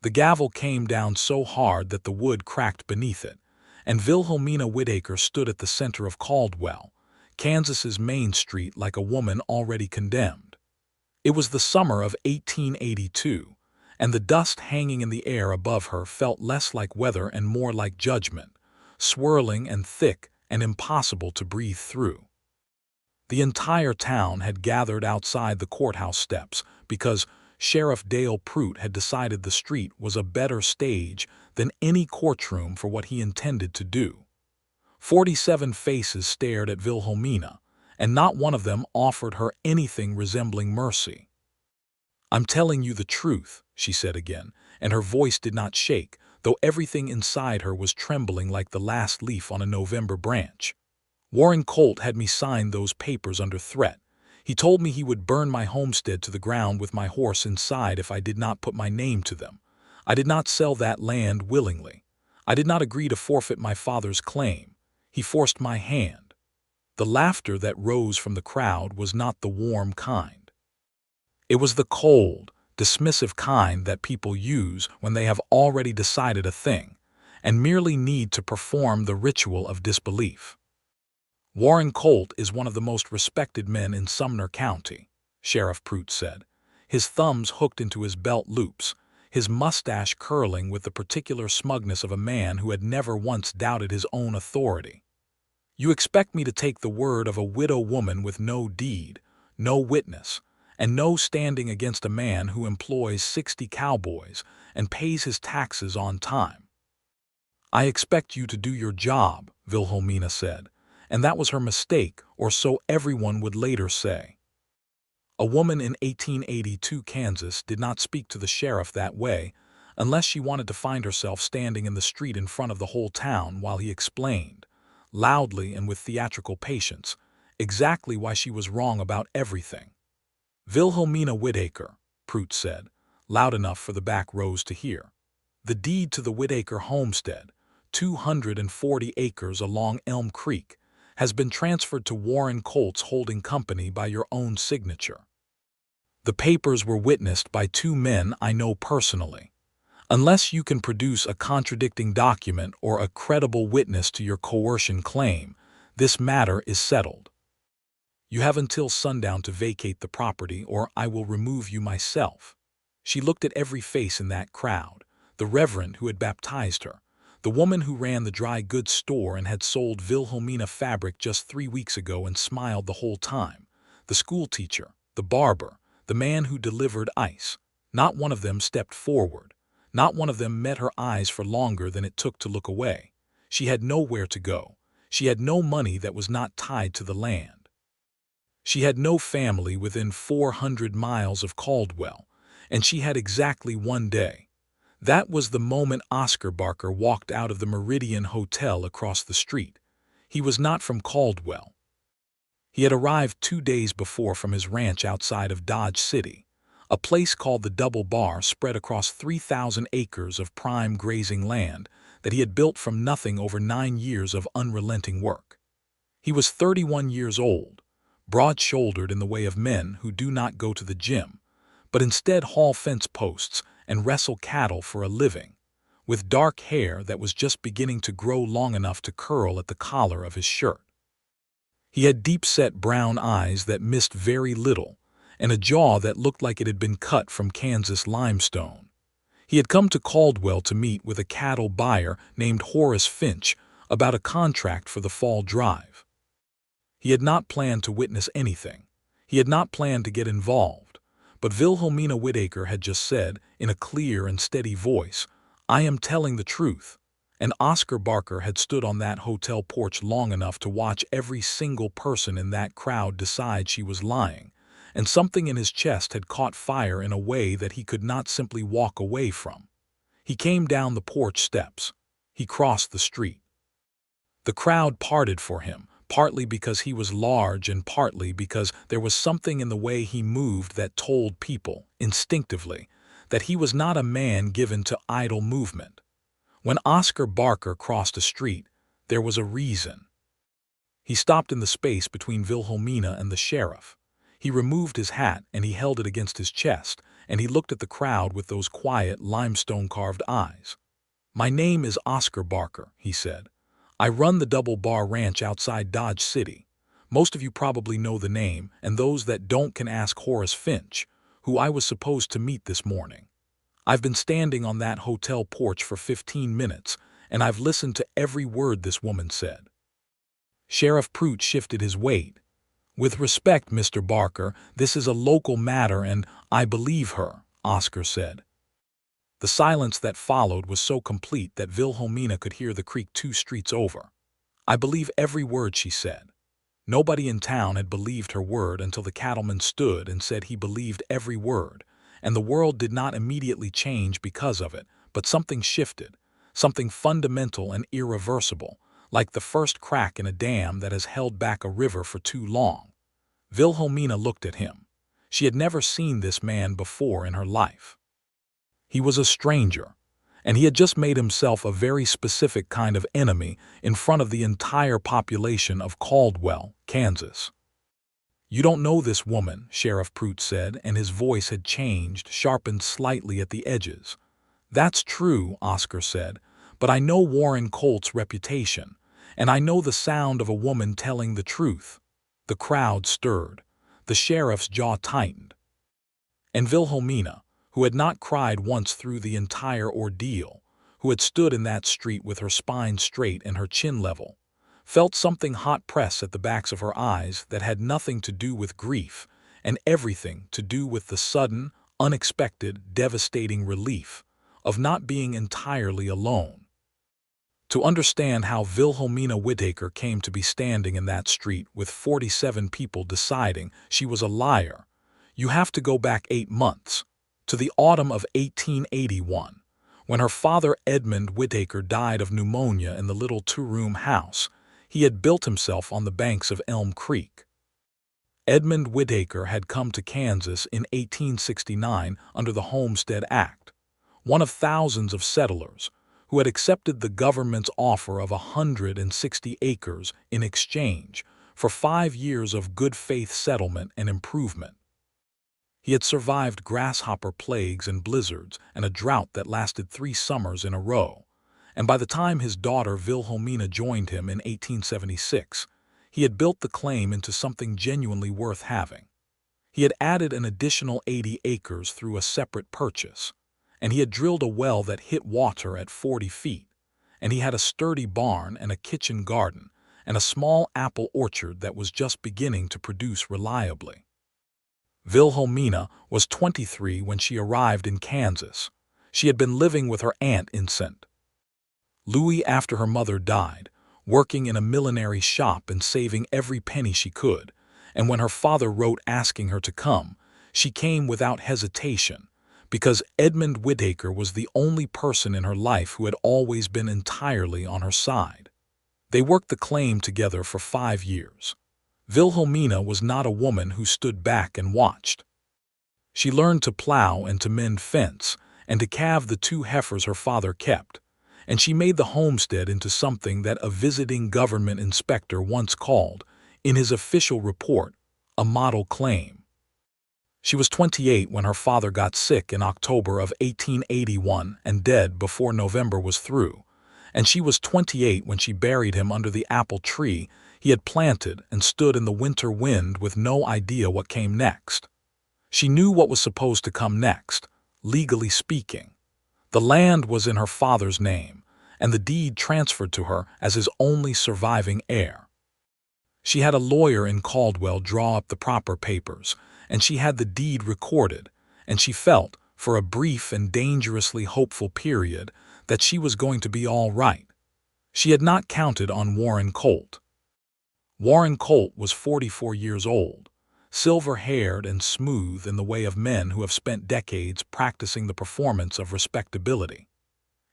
The gavel came down so hard that the wood cracked beneath it, and Wilhelmina Whitaker stood at the center of Caldwell, Kansas's main street, like a woman already condemned. It was the summer of 1882, and the dust hanging in the air above her felt less like weather and more like judgment, swirling and thick and impossible to breathe through. The entire town had gathered outside the courthouse steps because Sheriff Dale Prout had decided the street was a better stage than any courtroom for what he intended to do. 47 faces stared at Wilhelmina, and not one of them offered her anything resembling mercy. "I'm telling you the truth," she said again, and her voice did not shake, though everything inside her was trembling like the last leaf on a November branch. "Warren Colt had me sign those papers under threat. He told me he would burn my homestead to the ground with my horse inside if I did not put my name to them. I did not sell that land willingly. I did not agree to forfeit my father's claim. He forced my hand." The laughter that rose from the crowd was not the warm kind. It was the cold, dismissive kind that people use when they have already decided a thing and merely need to perform the ritual of disbelief. "Warren Colt is one of the most respected men in Sumner County," Sheriff Prout said, his thumbs hooked into his belt loops, his mustache curling with the particular smugness of a man who had never once doubted his own authority. "You expect me to take the word of a widow woman with no deed, no witness, and no standing against a man who employs 60 cowboys and pays his taxes on time." "I expect you to do your job," Wilhelmina said, and that was her mistake, or so everyone would later say. A woman in 1882 Kansas did not speak to the sheriff that way unless she wanted to find herself standing in the street in front of the whole town while he explained, loudly and with theatrical patience, exactly why she was wrong about everything. "Wilhelmina Whitaker," Prout said, loud enough for the back rows to hear. "The deed to the Whitaker homestead, 240 acres along Elm Creek, has been transferred to Warren Colt's holding company by your own signature. The papers were witnessed by 2 men I know personally. Unless you can produce a contradicting document or a credible witness to your coercion claim, this matter is settled. You have until sundown to vacate the property or I will remove you myself." She looked at every face in that crowd, the reverend who had baptized her, the woman who ran the dry goods store and had sold Wilhelmina fabric just 3 weeks ago and smiled the whole time, the school teacher, the barber, the man who delivered ice. Not one of them stepped forward. Not one of them met her eyes for longer than it took to look away. She had nowhere to go. She had no money that was not tied to the land. She had no family within 400 miles of Caldwell, and she had exactly 1 day. That was the moment Oscar Barker walked out of the Meridian Hotel across the street. He was not from Caldwell. He had arrived 2 days before from his ranch outside of Dodge City, a place called the Double Bar spread across 3,000 acres of prime grazing land that he had built from nothing over 9 years of unrelenting work. He was 31 years old, broad-shouldered in the way of men who do not go to the gym, but instead haul fence posts and wrestle cattle for a living, with dark hair that was just beginning to grow long enough to curl at the collar of his shirt. He had deep-set brown eyes that missed very little, and a jaw that looked like it had been cut from Kansas limestone. He had come to Caldwell to meet with a cattle buyer named Horace Finch about a contract for the fall drive. He had not planned to witness anything. He had not planned to get involved. But Wilhelmina Whitaker had just said, in a clear and steady voice, "I am telling the truth," and Oscar Barker had stood on that hotel porch long enough to watch every single person in that crowd decide she was lying, and something in his chest had caught fire in a way that he could not simply walk away from. He came down the porch steps. He crossed the street. The crowd parted for him, partly because he was large and partly because there was something in the way he moved that told people, instinctively, that he was not a man given to idle movement. When Oscar Barker crossed a street, there was a reason. He stopped in the space between Wilhelmina and the sheriff. He removed his hat and he held it against his chest, and he looked at the crowd with those quiet, limestone-carved eyes. "My name is Oscar Barker," he said. "I run the Double Bar Ranch outside Dodge City. Most of you probably know the name, and those that don't can ask Horace Finch, who I was supposed to meet this morning. I've been standing on that hotel porch for 15 minutes, and I've listened to every word this woman said." Sheriff Pruitt shifted his weight. "With respect, Mr. Barker, this is a local matter and I believe her," Oscar said. The silence that followed was so complete that Wilhelmina could hear the creak 2 streets over. "I believe every word she said." Nobody in town had believed her word until the cattleman stood and said he believed every word, and the world did not immediately change because of it, but something shifted, something fundamental and irreversible, like the first crack in a dam that has held back a river for too long. Wilhelmina looked at him. She had never seen this man before in her life. He was a stranger, and he had just made himself a very specific kind of enemy in front of the entire population of Caldwell, Kansas. "You don't know this woman," Sheriff Pruitt said, and his voice had changed, sharpened slightly at the edges. "That's true," Oscar said, "but I know Warren Colt's reputation, and I know the sound of a woman telling the truth." The crowd stirred. The sheriff's jaw tightened. And Wilhelmina, who had not cried once through the entire ordeal, who had stood in that street with her spine straight and her chin level, felt something hot press at the backs of her eyes that had nothing to do with grief and everything to do with the sudden, unexpected, devastating relief of not being entirely alone. To understand how Wilhelmina Whitaker came to be standing in that street with 47 people deciding she was a liar, you have to go back 8 months, to the autumn of 1881, when her father Edmund Whitaker died of pneumonia in the little 2-room house he had built himself on the banks of Elm Creek. Edmund Whitaker had come to Kansas in 1869 under the Homestead Act, one of thousands of settlers who had accepted the government's offer of 160 acres in exchange for 5 years of good faith settlement and improvement. He had survived grasshopper plagues and blizzards and a drought that lasted 3 summers in a row, and by the time his daughter Wilhelmina joined him in 1876, he had built the claim into something genuinely worth having. He had added an additional 80 acres through a separate purchase, and he had drilled a well that hit water at 40 feet, and he had a sturdy barn and a kitchen garden and a small apple orchard that was just beginning to produce reliably. Wilhelmina was 23 when she arrived in Kansas. She had been living with her aunt in St. Louis after her mother died, working in a millinery shop and saving every penny she could, and when her father wrote asking her to come, she came without hesitation, because Edmund Whitaker was the only person in her life who had always been entirely on her side. They worked the claim together for 5 years. Wilhelmina was not a woman who stood back and watched. She learned to plow and to mend fence and to calve the 2 heifers her father kept, and she made the homestead into something that a visiting government inspector once called, in his official report, a model claim. She was 28 when her father got sick in October of 1881 and dead before November was through, and she was 28 when she buried him under the apple tree he had planted and stood in the winter wind with no idea what came next. She knew what was supposed to come next, legally speaking. The land was in her father's name, and the deed transferred to her as his only surviving heir. She had a lawyer in Caldwell draw up the proper papers, and she had the deed recorded, and she felt, for a brief and dangerously hopeful period, that she was going to be all right. She had not counted on Warren Colt. Warren Colt was 44 years old, silver-haired and smooth in the way of men who have spent decades practicing the performance of respectability.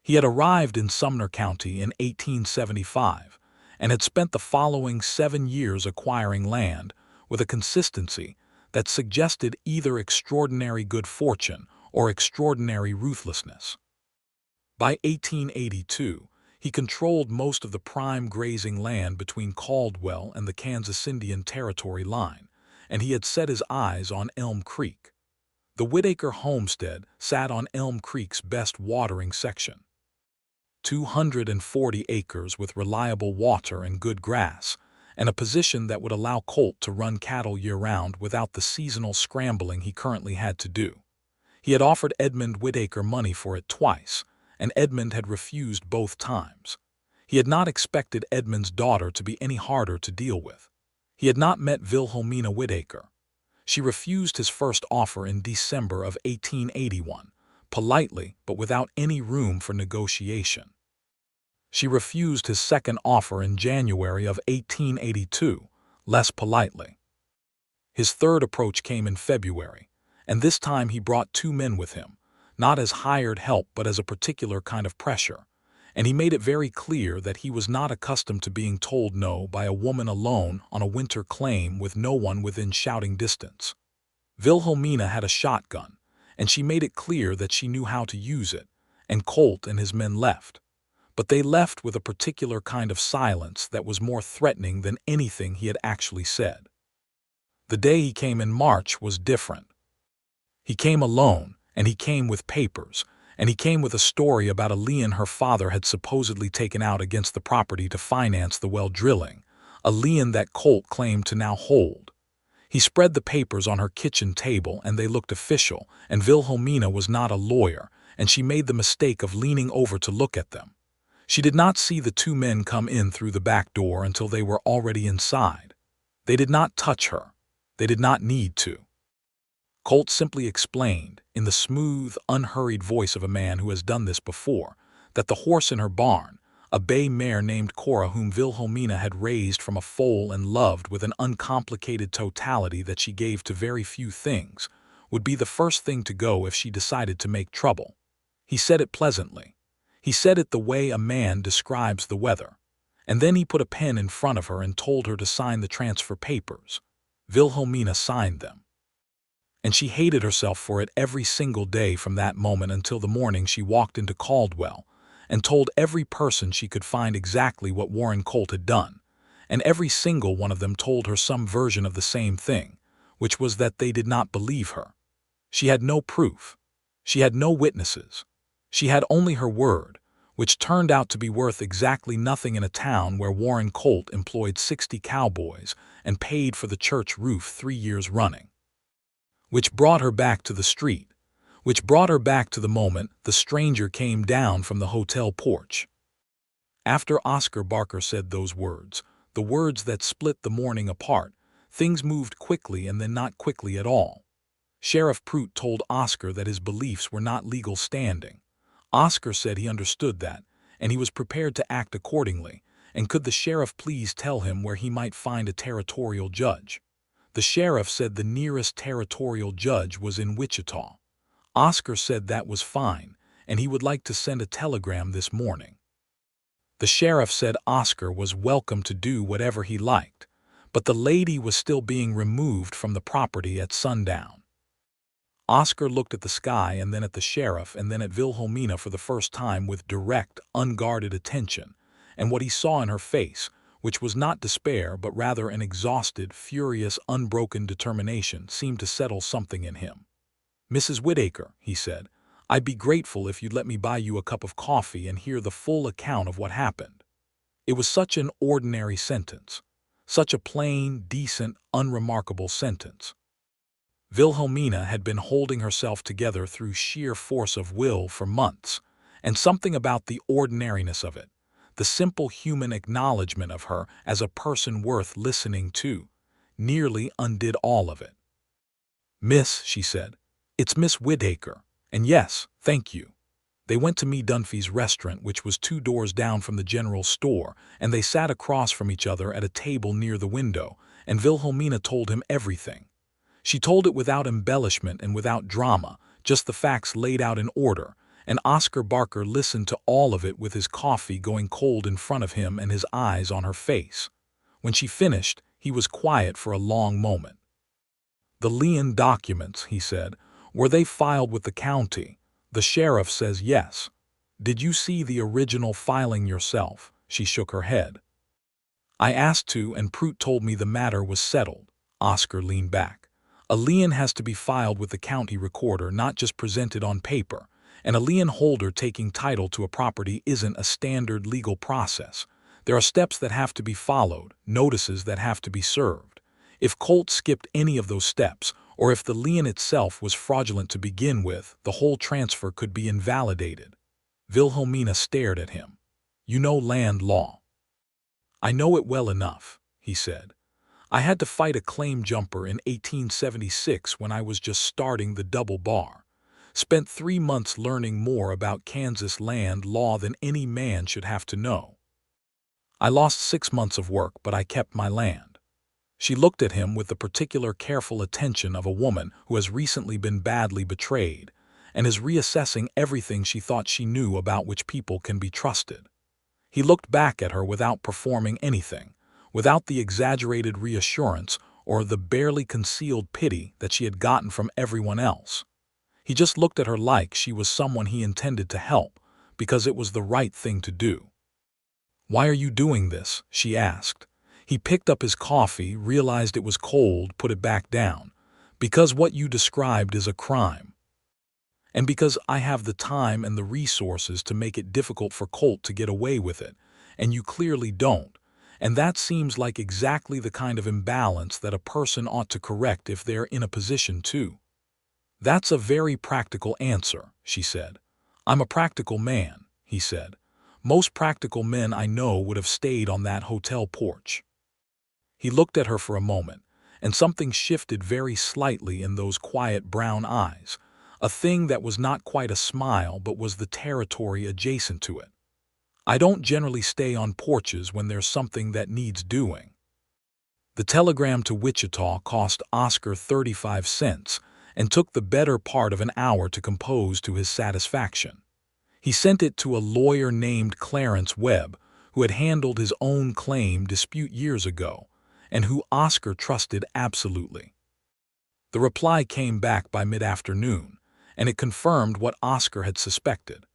He had arrived in Sumner County in 1875 and had spent the following 7 years acquiring land with a consistency that suggested either extraordinary good fortune or extraordinary ruthlessness. By 1882, he controlled most of the prime grazing land between Caldwell and the Kansas Indian Territory line, and he had set his eyes on Elm Creek. The Whitaker homestead sat on Elm Creek's best watering section. 240 acres with reliable water and good grass, and a position that would allow Colt to run cattle year-round without the seasonal scrambling he currently had to do. He had offered Edmund Whitaker money for it twice, and Edmund had refused both times. He had not expected Edmund's daughter to be any harder to deal with. He had not met Wilhelmina Whitaker. She refused his first offer in December of 1881, politely but without any room for negotiation. She refused his second offer in January of 1882, less politely. His third approach came in February, and this time he brought 2 men with him, not as hired help but as a particular kind of pressure, and he made it very clear that he was not accustomed to being told no by a woman alone on a winter claim with no one within shouting distance. Wilhelmina had a shotgun, and she made it clear that she knew how to use it, and Colt and his men left. But they left with a particular kind of silence that was more threatening than anything he had actually said. The day he came in March was different. He came alone, and he came with papers, and he came with a story about a lien her father had supposedly taken out against the property to finance the well drilling, a lien that Colt claimed to now hold. He spread the papers on her kitchen table, and they looked official, and Wilhelmina was not a lawyer, and she made the mistake of leaning over to look at them. She did not see the 2 men come in through the back door until they were already inside. They did not touch her. They did not need to. Colt simply explained, in the smooth, unhurried voice of a man who has done this before, that the horse in her barn, a bay mare named Cora whom Wilhelmina had raised from a foal and loved with an uncomplicated totality that she gave to very few things, would be the first thing to go if she decided to make trouble. He said it pleasantly. He said it the way a man describes the weather. And then he put a pen in front of her and told her to sign the transfer papers. Wilhelmina signed them. And she hated herself for it every single day from that moment until the morning she walked into Caldwell and told every person she could find exactly what Warren Colt had done, and every single one of them told her some version of the same thing, which was that they did not believe her. She had no proof. She had no witnesses. She had only her word, which turned out to be worth exactly nothing in a town where Warren Colt employed 60 cowboys and paid for the church roof 3 years running. Which brought her back to the street, which brought her back to the moment the stranger came down from the hotel porch. After Oscar Barker said those words, the words that split the morning apart, things moved quickly and then not quickly at all. Sheriff Prout told Oscar that his beliefs were not legal standing. Oscar said he understood that, and he was prepared to act accordingly, and could the sheriff please tell him where he might find a territorial judge. The sheriff said the nearest territorial judge was in Wichita. Oscar said that was fine, and he would like to send a telegram this morning. The sheriff said Oscar was welcome to do whatever he liked, but the lady was still being removed from the property at sundown. Oscar looked at the sky and then at the sheriff and then at Wilhelmina for the first time with direct, unguarded attention, and what he saw in her face, which was not despair but rather an exhausted, furious, unbroken determination, seemed to settle something in him. "Mrs. Whitaker," he said, "I'd be grateful if you'd let me buy you a cup of coffee and hear the full account of what happened." It was such an ordinary sentence, such a plain, decent, unremarkable sentence. Wilhelmina had been holding herself together through sheer force of will for months, and something about the ordinariness of it, the simple human acknowledgement of her as a person worth listening to, nearly undid all of it. "Miss," she said, "it's Miss Whitaker, and yes, thank you." They went to me Dunphy's restaurant, which was 2 doors down from the general store, and they sat across from each other at a table near the window, and Wilhelmina told him everything. She told it without embellishment and without drama, just the facts laid out in order, and Oscar Barker listened to all of it with his coffee going cold in front of him and his eyes on her face. When she finished, he was quiet for a long moment. "The lien documents," he said, "were they filed with the county?" "The sheriff says yes." "Did you see the original filing yourself?" She shook her head. "I asked to, and Prout told me the matter was settled." Oscar leaned back. A lien has to be filed with the county recorder, not just presented on paper, and a lien holder taking title to a property isn't a standard legal process. There are steps that have to be followed, notices that have to be served. If Colt skipped any of those steps, or if the lien itself was fraudulent to begin with, the whole transfer could be invalidated. Wilhelmina stared at him. "You know land law." "I know it well enough," he said. "I had to fight a claim jumper in 1876 when I was just starting the double bar. Spent 3 months learning more about Kansas land law than any man should have to know. I lost 6 months of work, but I kept my land." She looked at him with the particular careful attention of a woman who has recently been badly betrayed and is reassessing everything she thought she knew about which people can be trusted. He looked back at her without performing anything, without the exaggerated reassurance or the barely concealed pity that she had gotten from everyone else. He just looked at her like she was someone he intended to help, because it was the right thing to do. "Why are you doing this?" she asked. He picked up his coffee, realized it was cold, put it back down. "Because what you described is a crime. And because I have the time and the resources to make it difficult for Colt to get away with it, and you clearly don't. And that seems like exactly the kind of imbalance that a person ought to correct if they're in a position to." "That's a very practical answer," she said. "I'm a practical man," he said. "Most practical men I know would have stayed on that hotel porch." He looked at her for a moment, and something shifted very slightly in those quiet brown eyes, a thing that was not quite a smile but was the territory adjacent to it. "I don't generally stay on porches when there's something that needs doing." The telegram to Wichita cost Oscar 35 cents and took the better part of an hour to compose to his satisfaction. He sent it to a lawyer named Clarence Webb, who had handled his own claim dispute years ago, and who Oscar trusted absolutely. The reply came back by mid-afternoon, and it confirmed what Oscar had suspected.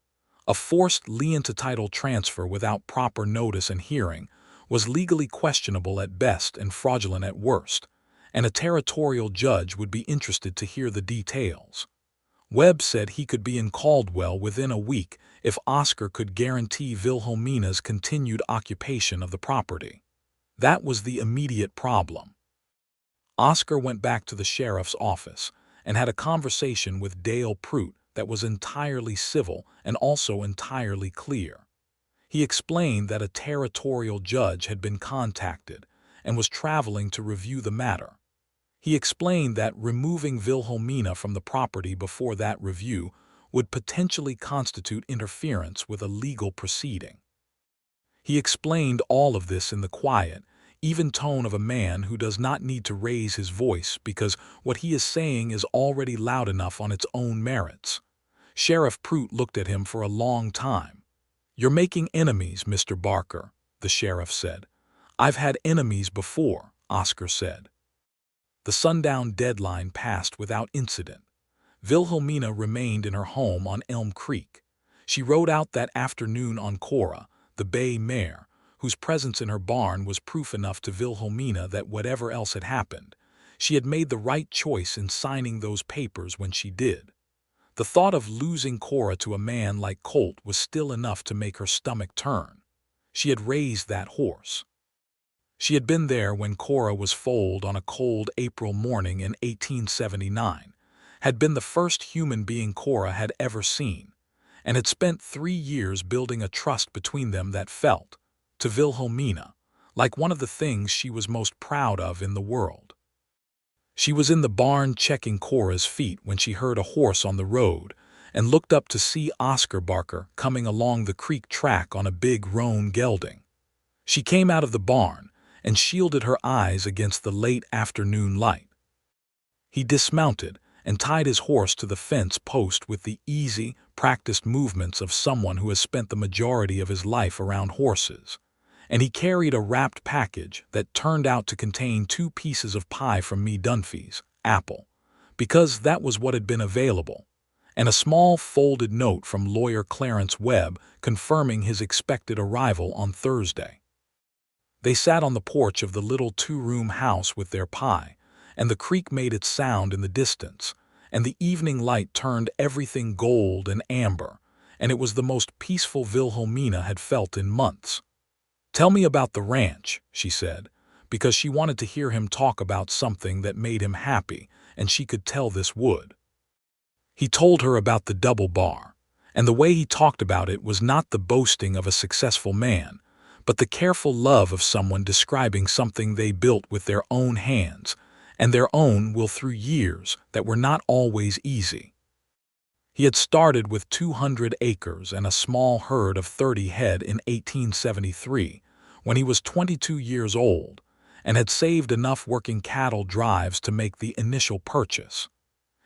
A forced lien-to-title transfer without proper notice and hearing was legally questionable at best and fraudulent at worst, and a territorial judge would be interested to hear the details. Webb said he could be in Caldwell within a week if Oscar could guarantee Wilhelmina's continued occupation of the property. That was the immediate problem. Oscar went back to the sheriff's office and had a conversation with Dale Prout that was entirely civil and also entirely clear. He explained that a territorial judge had been contacted and was traveling to review the matter. He explained that removing Wilhelmina from the property before that review would potentially constitute interference with a legal proceeding. He explained all of this in the quiet, even tone of a man who does not need to raise his voice because what he is saying is already loud enough on its own merits. Sheriff Prout looked at him for a long time. "You're making enemies, Mr. Barker," the sheriff said. "I've had enemies before," Oscar said. The sundown deadline passed without incident. Wilhelmina remained in her home on Elm Creek. She rode out that afternoon on Cora, the bay mare, whose presence in her barn was proof enough to Wilhelmina that whatever else had happened, she had made the right choice in signing those papers when she did. The thought of losing Cora to a man like Colt was still enough to make her stomach turn. She had raised that horse. She had been there when Cora was foaled on a cold April morning in 1879, had been the first human being Cora had ever seen, and had spent 3 years building a trust between them that felt, to Wilhelmina, like one of the things she was most proud of in the world. She was in the barn checking Cora's feet when she heard a horse on the road and looked up to see Oscar Barker coming along the creek track on a big roan gelding. She came out of the barn and shielded her eyes against the late afternoon light. He dismounted and tied his horse to the fence post with the easy, practiced movements of someone who has spent the majority of his life around horses, and he carried a wrapped package that turned out to contain 2 pieces of pie from me Dunphy's, apple, because that was what had been available, and a small folded note from lawyer Clarence Webb confirming his expected arrival on Thursday. They sat on the porch of the little 2-room house with their pie, and the creek made its sound in the distance, and the evening light turned everything gold and amber, and it was the most peaceful Wilhelmina had felt in months. "Tell me about the ranch," she said, because she wanted to hear him talk about something that made him happy, and she could tell this would. He told her about the double bar, and the way he talked about it was not the boasting of a successful man, but the careful love of someone describing something they built with their own hands, and their own will through years that were not always easy. He had started with 200 acres and a small herd of 30 head in 1873, when he was 22 years old, and had saved enough working cattle drives to make the initial purchase.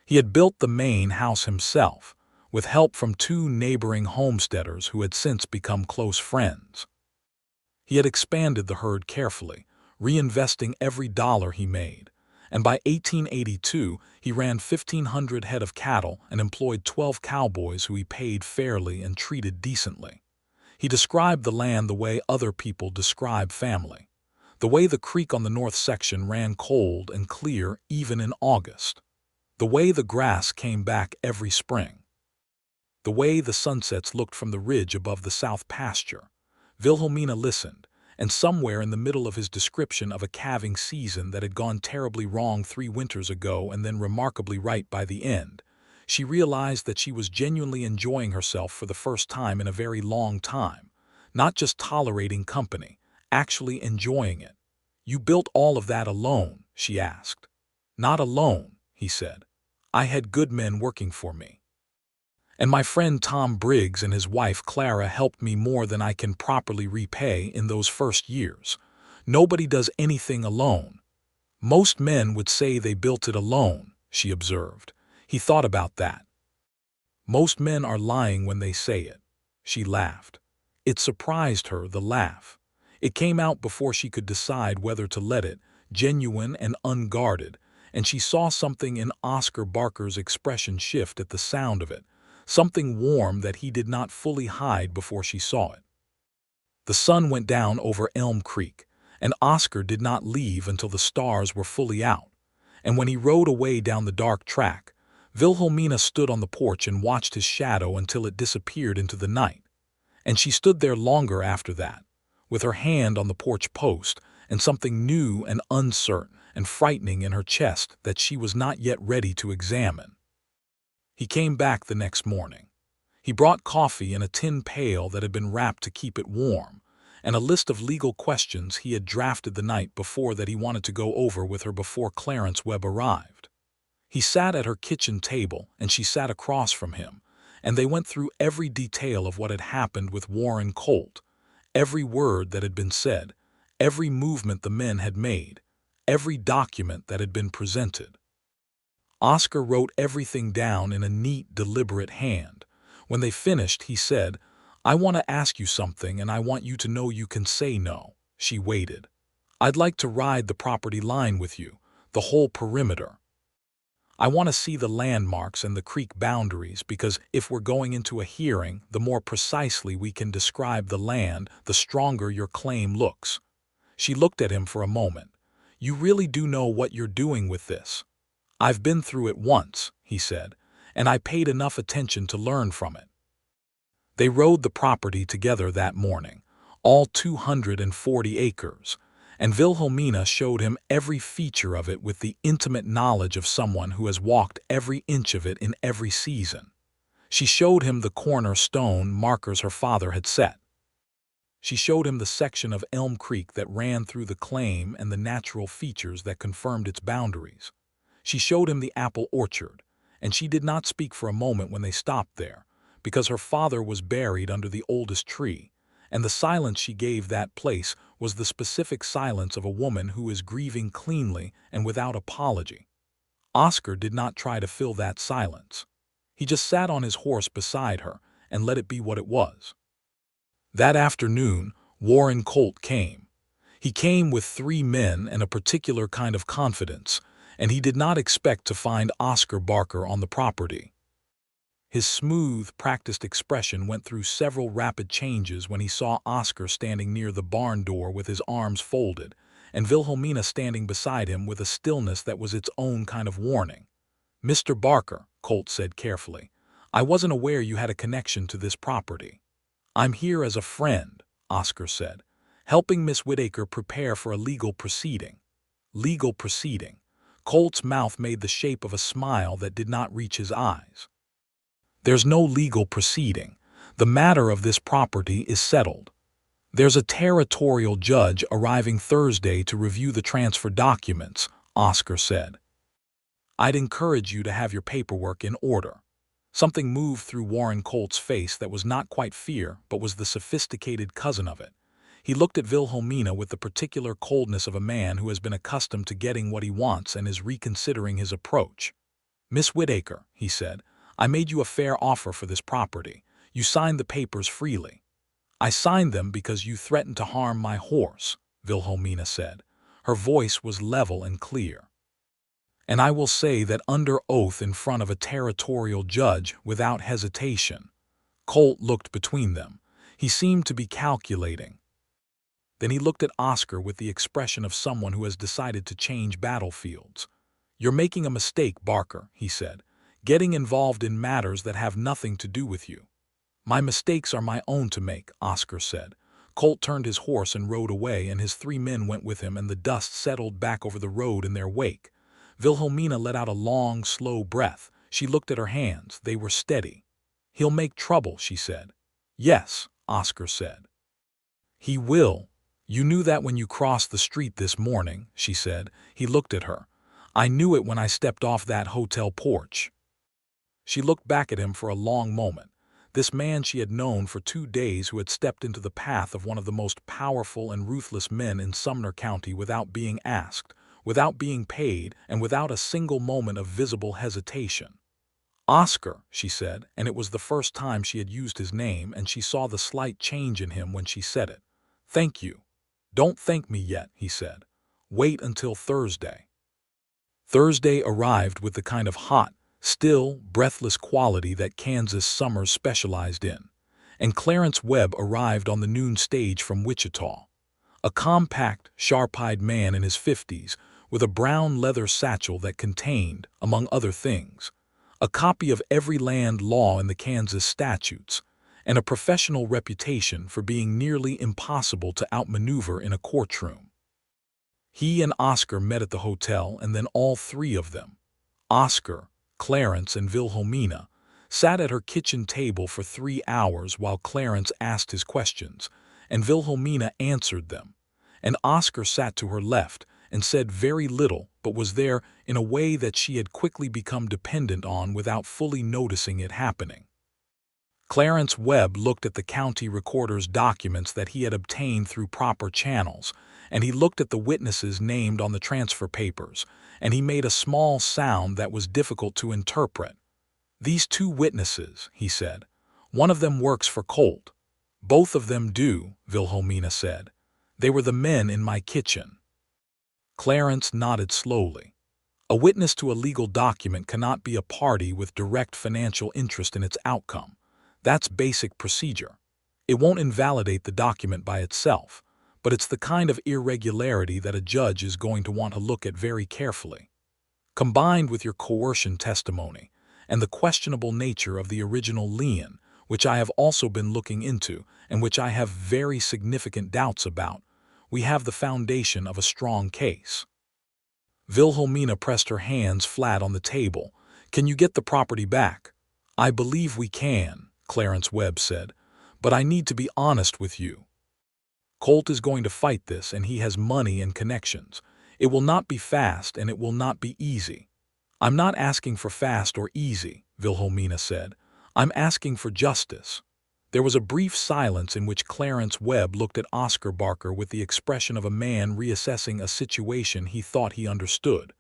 He had built the main house himself, with help from 2 neighboring homesteaders who had since become close friends. He had expanded the herd carefully, reinvesting every dollar he made, and by 1882 he ran 1,500 head of cattle and employed 12 cowboys who he paid fairly and treated decently. He described the land the way other people describe family, the way the creek on the north section ran cold and clear even in August, the way the grass came back every spring, the way the sunsets looked from the ridge above the south pasture. Wilhelmina listened, and somewhere in the middle of his description of a calving season that had gone terribly wrong 3 winters ago and then remarkably right by the end, she realized that she was genuinely enjoying herself for the first time in a very long time, not just tolerating company, actually enjoying it. "You built all of that alone?" she asked. "Not alone," he said. "I had good men working for me. And my friend Tom Briggs and his wife Clara helped me more than I can properly repay in those first years. Nobody does anything alone." "Most men would say they built it alone," she observed. He thought about that. "Most men are lying when they say it." She laughed. It surprised her, the laugh. It came out before she could decide whether to let it, genuine and unguarded, and she saw something in Oscar Barker's expression shift at the sound of it, something warm that he did not fully hide before she saw it. The sun went down over Elm Creek, and Oscar did not leave until the stars were fully out, and when he rode away down the dark track, Wilhelmina stood on the porch and watched his shadow until it disappeared into the night, and she stood there longer after that, with her hand on the porch post and something new and uncertain and frightening in her chest that she was not yet ready to examine. He came back the next morning. He brought coffee in a tin pail that had been wrapped to keep it warm, and a list of legal questions he had drafted the night before that he wanted to go over with her before Clarence Webb arrived. He sat at her kitchen table, and she sat across from him, and they went through every detail of what had happened with Warren Colt, every word that had been said, every movement the men had made, every document that had been presented. Oscar wrote everything down in a neat, deliberate hand. When they finished, he said, "I want to ask you something, and I want you to know you can say no." She waited. "I'd like to ride the property line with you, the whole perimeter. I want to see the landmarks and the creek boundaries because if we're going into a hearing, the more precisely we can describe the land, the stronger your claim looks." She looked at him for a moment. "You really do know what you're doing with this?" "I've been through it once," he said, "and I paid enough attention to learn from it." They rode the property together that morning, all 240 acres, and Wilhelmina showed him every feature of it with the intimate knowledge of someone who has walked every inch of it in every season. She showed him the corner stone markers her father had set. She showed him the section of Elm Creek that ran through the claim and the natural features that confirmed its boundaries. She showed him the apple orchard, and she did not speak for a moment when they stopped there, because her father was buried under the oldest tree, and the silence she gave that place was the specific silence of a woman who is grieving cleanly and without apology. Oscar did not try to fill that silence. He just sat on his horse beside her and let it be what it was. That afternoon, Warren Colt came. He came with 3 men and a particular kind of confidence, and he did not expect to find Oscar Barker on the property. His smooth, practiced expression went through several rapid changes when he saw Oscar standing near the barn door with his arms folded, and Wilhelmina standing beside him with a stillness that was its own kind of warning. "Mr. Barker," Colt said carefully, "I wasn't aware you had a connection to this property." "I'm here as a friend," Oscar said, "helping Miss Whitaker prepare for a legal proceeding." Legal proceeding. Colt's mouth made the shape of a smile that did not reach his eyes. "There's no legal proceeding. The matter of this property is settled. There's a territorial judge arriving Thursday to review the transfer documents," Oscar said. "I'd encourage you to have your paperwork in order." Something moved through Warren Colt's face that was not quite fear, but was the sophisticated cousin of it. He looked at Wilhelmina with the particular coldness of a man who has been accustomed to getting what he wants and is reconsidering his approach. "Miss Whitaker," he said, "I made you a fair offer for this property. You signed the papers freely." "I signed them because you threatened to harm my horse," Wilhelmina said. Her voice was level and clear. "And I will say that under oath in front of a territorial judge without hesitation." Colt looked between them. He seemed to be calculating. Then he looked at Oscar with the expression of someone who has decided to change battlefields. "You're making a mistake, Barker," he said, "getting involved in matters that have nothing to do with you." "My mistakes are my own to make," Oscar said. Colt turned his horse and rode away, and his 3 men went with him, and the dust settled back over the road in their wake. Wilhelmina let out a long, slow breath. She looked at her hands. They were steady. "He'll make trouble," she said. "Yes," Oscar said. "He will. You knew that when you crossed the street this morning," she said. He looked at her. "I knew it when I stepped off that hotel porch." She looked back at him for a long moment. This man she had known for 2 days, who had stepped into the path of one of the most powerful and ruthless men in Sumner County without being asked, without being paid, and without a single moment of visible hesitation. "Oscar," she said, and it was the first time she had used his name, and she saw the slight change in him when she said it. "Thank you." "Don't thank me yet," he said. "Wait until Thursday." Thursday arrived with the kind of hot, still, breathless quality that Kansas summers specialized in, and Clarence Webb arrived on the noon stage from Wichita. A compact, sharp-eyed man in his 50s, with a brown leather satchel that contained, among other things, a copy of every land law in the Kansas statutes, and a professional reputation for being nearly impossible to outmaneuver in a courtroom. He and Oscar met at the hotel, and then all 3 of them, Oscar, Clarence, and Wilhelmina, sat at her kitchen table for 3 hours while Clarence asked his questions, and Wilhelmina answered them, and Oscar sat to her left and said very little, but was there in a way that she had quickly become dependent on without fully noticing it happening. Clarence Webb looked at the county recorder's documents that he had obtained through proper channels, and he looked at the witnesses named on the transfer papers, and he made a small sound that was difficult to interpret. "These 2 witnesses," he said. "One of them works for Colt." "Both of them do," Wilhelmina said. "They were the men in my kitchen." Clarence nodded slowly. "A witness to a legal document cannot be a party with direct financial interest in its outcome. That's basic procedure. It won't invalidate the document by itself, but it's the kind of irregularity that a judge is going to want to look at very carefully. Combined with your coercion testimony and the questionable nature of the original lien, which I have also been looking into and which I have very significant doubts about, we have the foundation of a strong case." Wilhelmina pressed her hands flat on the table. "Can you get the property back?" "I believe we can," Clarence Webb said, "but I need to be honest with you. Colt is going to fight this, and he has money and connections. It will not be fast, and it will not be easy." "I'm not asking for fast or easy," Wilhelmina said. "I'm asking for justice." There was a brief silence in which Clarence Webb looked at Oscar Barker with the expression of a man reassessing a situation he thought he understood.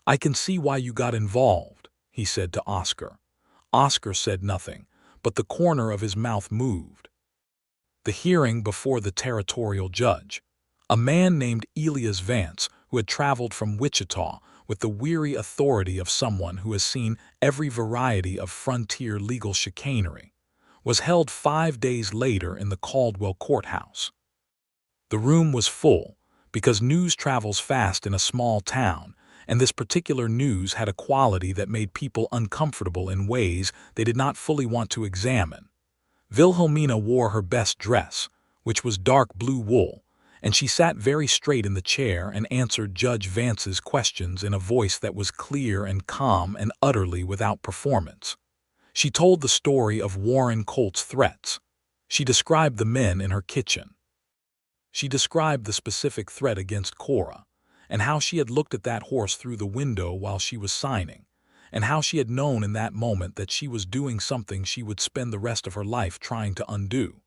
"I can see why you got involved," he said to Oscar. Oscar said nothing, but the corner of his mouth moved. The hearing before the territorial judge. A man named Elias Vance, who had traveled from Wichita with the weary authority of someone who has seen every variety of frontier legal chicanery, was held 5 days later in the Caldwell courthouse. The room was full. because news travels fast in a small town, and this particular news had a quality that made people uncomfortable in ways they did not fully want to examine. Wilhelmina wore her best dress, which was dark blue wool, and she sat very straight in the chair and answered Judge Vance's questions in a voice that was clear and calm and utterly without performance. She told the story of Warren Colt's threats. She described the men in her kitchen. She described the specific threat against Cora, and how she had looked at that horse through the window while she was signing, and how she had known in that moment that she was doing something she would spend the rest of her life trying to undo.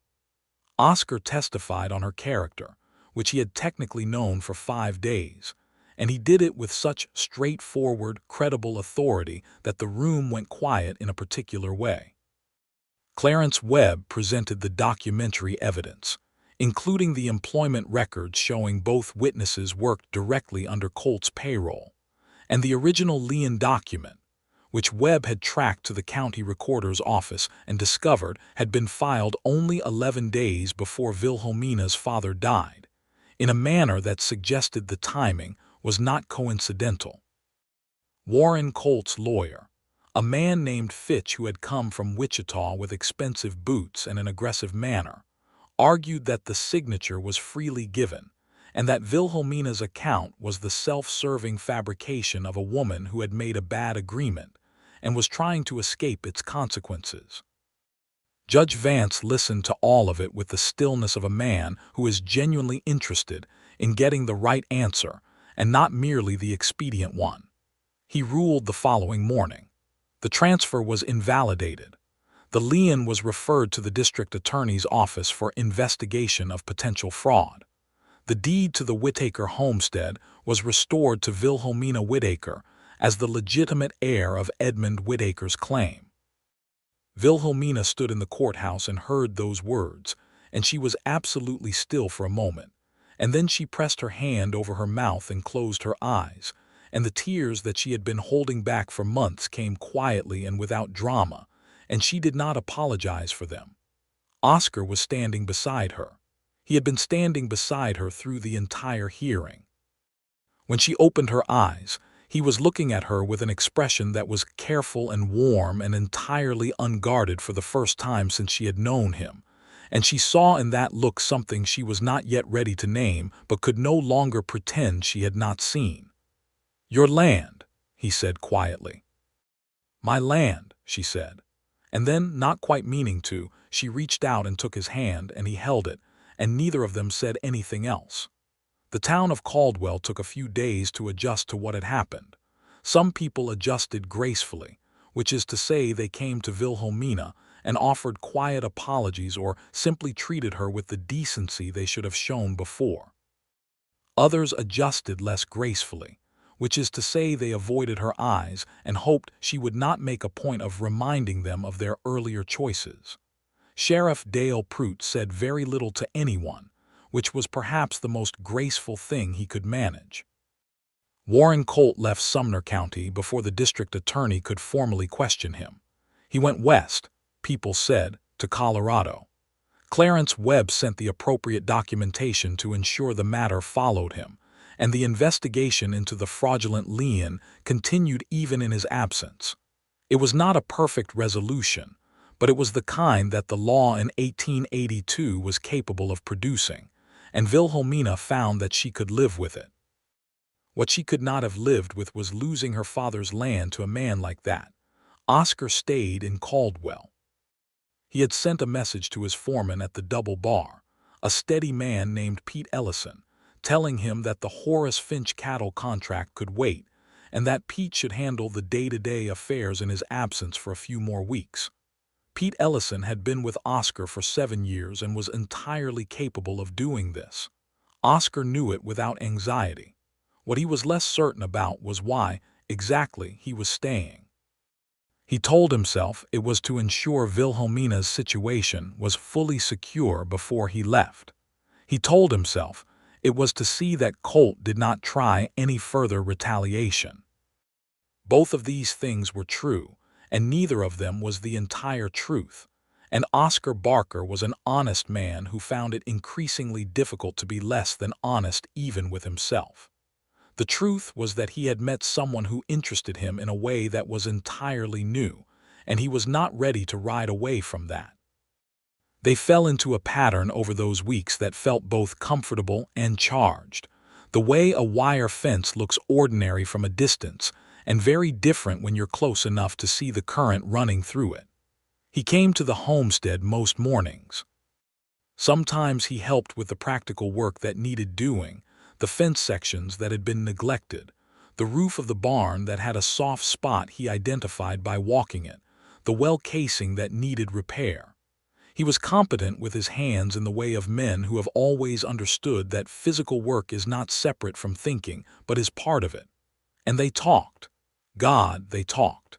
Oscar testified on her character, which he had technically known for 5 days, and he did it with such straightforward, credible authority that the room went quiet in a particular way. Clarence Webb presented the documentary evidence, including the employment records showing both witnesses worked directly under Colt's payroll, and the original lien document, which Webb had tracked to the county recorder's office and discovered had been filed only 11 days before Wilhelmina's father died, in a manner that suggested the timing was not coincidental. Warren Colt's lawyer, a man named Fitch who had come from Wichita with expensive boots and an aggressive manner, argued that the signature was freely given, and that Wilhelmina's account was the self-serving fabrication of a woman who had made a bad agreement and was trying to escape its consequences. Judge Vance listened to all of it with the stillness of a man who is genuinely interested in getting the right answer and not merely the expedient one. He ruled the following morning. The transfer was invalidated. The lien was referred to the district attorney's office for investigation of potential fraud. The deed to the Whitaker homestead was restored to Wilhelmina Whitaker as the legitimate heir of Edmund Whitaker's claim. Wilhelmina stood in the courthouse and heard those words, and she was absolutely still for a moment, and then she pressed her hand over her mouth and closed her eyes, and the tears that she had been holding back for months came quietly and without drama, and she did not apologize for them. Oscar was standing beside her. He had been standing beside her through the entire hearing. When she opened her eyes, he was looking at her with an expression that was careful and warm and entirely unguarded for the first time since she had known him, and she saw in that look something she was not yet ready to name but could no longer pretend she had not seen. "Your land," he said quietly. "My land," she said. And then, not quite meaning to, she reached out and took his hand, and he held it, and neither of them said anything else. The town of Caldwell took a few days to adjust to what had happened. Some people adjusted gracefully, which is to say they came to Wilhelmina and offered quiet apologies or simply treated her with the decency they should have shown before. Others adjusted less gracefully, which is to say they avoided her eyes and hoped she would not make a point of reminding them of their earlier choices. Sheriff Dale Prout said very little to anyone, which was perhaps the most graceful thing he could manage. Warren Colt left Sumner County before the district attorney could formally question him. He went west, people said, to Colorado. Clarence Webb sent the appropriate documentation to ensure the matter followed him, and the investigation into the fraudulent lien continued even in his absence. It was not a perfect resolution, but it was the kind that the law in 1882 was capable of producing, and Wilhelmina found that she could live with it. What she could not have lived with was losing her father's land to a man like that. Oscar stayed in Caldwell. He had sent a message to his foreman at the double bar, a steady man named Pete Ellison, telling him that the Horace Finch cattle contract could wait, and that Pete should handle the day-to-day affairs in his absence for a few more weeks. Pete Ellison had been with Oscar for 7 years and was entirely capable of doing this. Oscar knew it without anxiety. What he was less certain about was why, exactly, he was staying. He told himself it was to ensure Wilhelmina's situation was fully secure before he left. He told himself it was to see that Colt did not try any further retaliation. Both of these things were true, and neither of them was the entire truth, And Oscar Barker was an honest man who found it increasingly difficult to be less than honest even with himself. The truth was that he had met someone who interested him in a way that was entirely new, and he was not ready to ride away from that. They fell into a pattern over those weeks that felt both comfortable and charged. The way a wire fence looks ordinary from a distance and very different when you're close enough to see the current running through it. He came to the homestead most mornings. Sometimes he helped with the practical work that needed doing, the fence sections that had been neglected, the roof of the barn that had a soft spot he identified by walking it, the well casing that needed repair. He was competent with his hands in the way of men who have always understood that physical work is not separate from thinking, but is part of it. And they talked. God, they talked.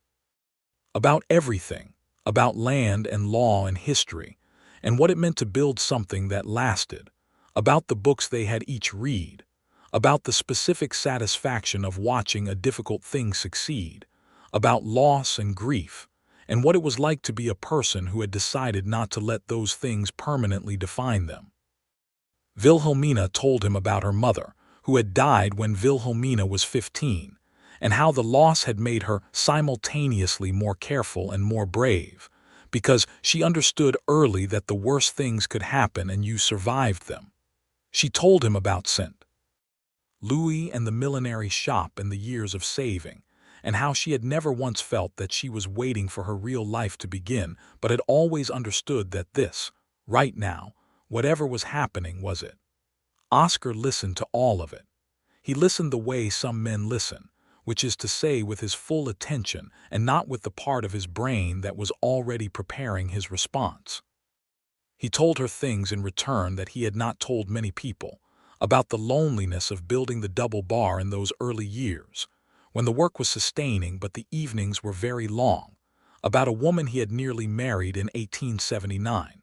About everything, about land and law and history, and what it meant to build something that lasted, about the books they had each read, about the specific satisfaction of watching a difficult thing succeed, about loss and grief, and what it was like to be a person who had decided not to let those things permanently define them. Wilhelmina told him about her mother, who had died when Wilhelmina was 15, and how the loss had made her simultaneously more careful and more brave, because she understood early that the worst things could happen and you survived them. She told him about St. Louis and the millinery shop and the years of saving, and how she had never once felt that she was waiting for her real life to begin, but had always understood that this, right now, whatever was happening, was it. Oscar listened to all of it. He listened the way some men listen, which is to say with his full attention and not with the part of his brain that was already preparing his response. He told her things in return that he had not told many people, about the loneliness of building the double bar in those early years, when the work was sustaining but the evenings were very long, about a woman he had nearly married in 1879,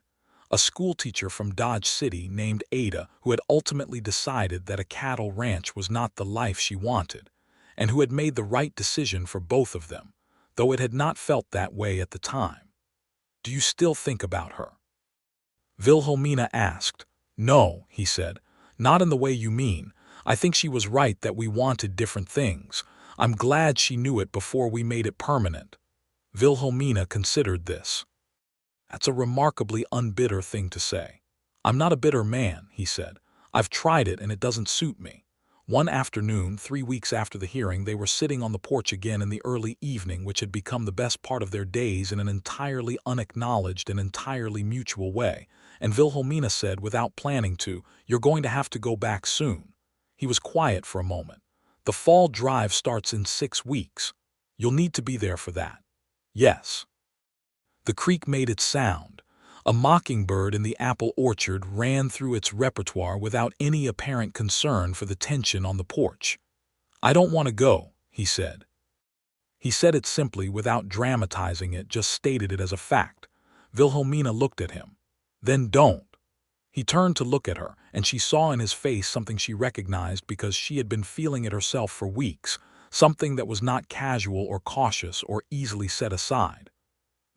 a schoolteacher from Dodge City named Ada who had ultimately decided that a cattle ranch was not the life she wanted, and who had made the right decision for both of them, though it had not felt that way at the time. "Do you still think about her?" Wilhelmina asked. "No," he said, "not in the way you mean. I think she was right that we wanted different things. I'm glad she knew it before we made it permanent." Wilhelmina considered this. "That's a remarkably unbitter thing to say." "I'm not a bitter man," he said. "I've tried it and it doesn't suit me." One afternoon, 3 weeks after the hearing, they were sitting on the porch again in the early evening, which had become the best part of their days in an entirely unacknowledged and entirely mutual way, and Wilhelmina said, without planning to, "You're going to have to go back soon." He was quiet for a moment. "The fall drive starts in 6 weeks. You'll need to be there for that." "Yes." The creek made its sound. A mockingbird in the apple orchard ran through its repertoire without any apparent concern for the tension on the porch. "I don't want to go," he said. He said it simply, without dramatizing it, just stated it as a fact. Wilhelmina looked at him. "Then don't." He turned to look at her, and she saw in his face something she recognized because she had been feeling it herself for weeks, something that was not casual or cautious or easily set aside.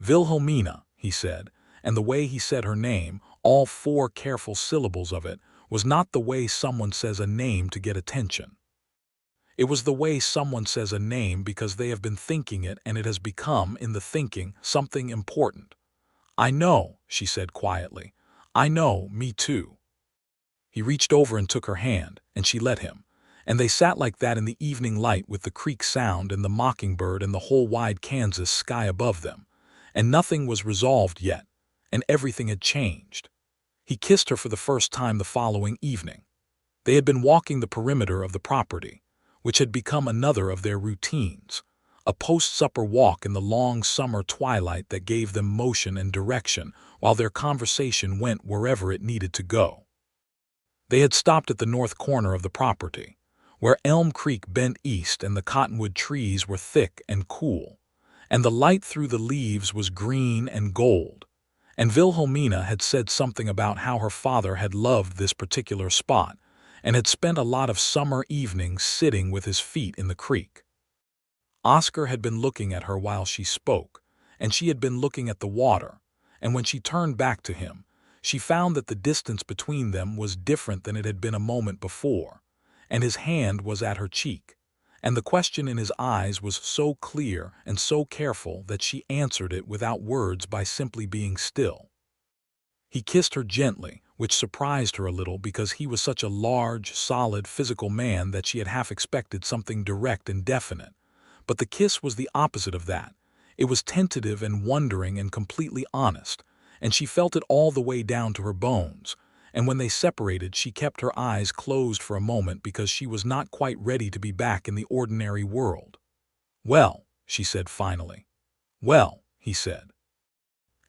"Wilhelmina," he said, and the way he said her name, all 4 careful syllables of it, was not the way someone says a name to get attention. It was the way someone says a name because they have been thinking it and it has become, in the thinking, something important. "I know," she said quietly. "I know, me too." He reached over and took her hand, and she let him, and they sat like that in the evening light with the creek sound and the mockingbird and the whole wide Kansas sky above them, and nothing was resolved yet, and everything had changed. He kissed her for the first time the following evening. They had been walking the perimeter of the property, which had become another of their routines, a post-supper walk in the long summer twilight that gave them motion and direction while their conversation went wherever it needed to go. They had stopped at the north corner of the property, where Elm Creek bent east and the cottonwood trees were thick and cool, and the light through the leaves was green and gold. And Wilhelmina had said something about how her father had loved this particular spot and had spent a lot of summer evenings sitting with his feet in the creek. Oscar had been looking at her while she spoke, and she had been looking at the water, and when she turned back to him, she found that the distance between them was different than it had been a moment before, and his hand was at her cheek, and the question in his eyes was so clear and so careful that she answered it without words by simply being still. He kissed her gently, which surprised her a little because he was such a large, solid, physical man that she had half expected something direct and definite. But the kiss was the opposite of that. It was tentative and wondering and completely honest, and she felt it all the way down to her bones. And when they separated, she kept her eyes closed for a moment because she was not quite ready to be back in the ordinary world. "Well," she said finally. "Well," he said.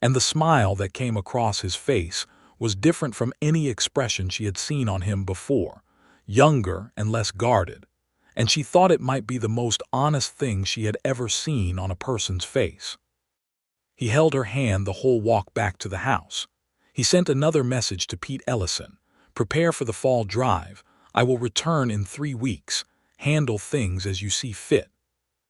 And the smile that came across his face was different from any expression she had seen on him before, younger and less guarded, and she thought it might be the most honest thing she had ever seen on a person's face. He held her hand the whole walk back to the house. He sent another message to Pete Ellison: "Prepare for the fall drive. I will return in 3 weeks. Handle things as you see fit."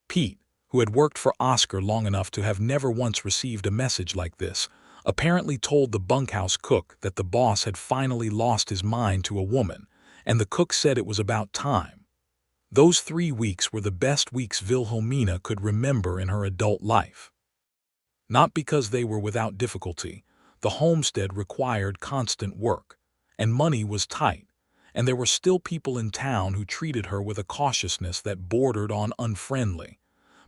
Pete, who had worked for Oscar long enough to have never once received a message like this, apparently told the bunkhouse cook that the boss had finally lost his mind to a woman, and the cook said it was about time. Those 3 weeks were the best weeks Wilhelmina could remember in her adult life. Not because they were without difficulty. The homestead required constant work, and money was tight, and there were still people in town who treated her with a cautiousness that bordered on unfriendly,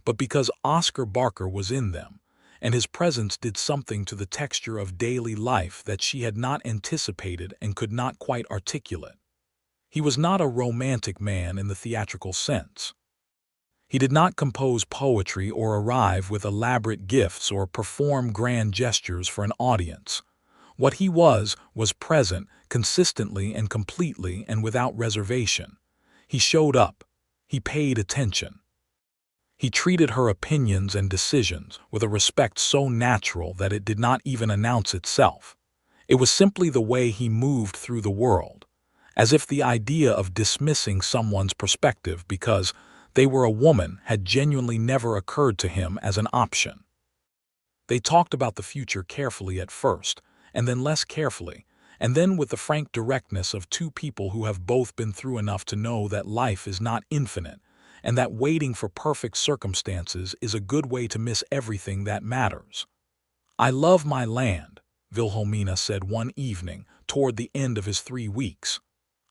but because Oscar Barker was in them, and his presence did something to the texture of daily life that she had not anticipated and could not quite articulate. He was not a romantic man in the theatrical sense. He did not compose poetry or arrive with elaborate gifts or perform grand gestures for an audience. What he was present, consistently and completely and without reservation. He showed up. He paid attention. He treated her opinions and decisions with a respect so natural that it did not even announce itself. It was simply the way he moved through the world, as if the idea of dismissing someone's perspective because they were a woman had genuinely never occurred to him as an option. They talked about the future carefully at first, and then less carefully, and then with the frank directness of two people who have both been through enough to know that life is not infinite, and that waiting for perfect circumstances is a good way to miss everything that matters. "I love my land," Wilhelmina said one evening toward the end of his 3 weeks.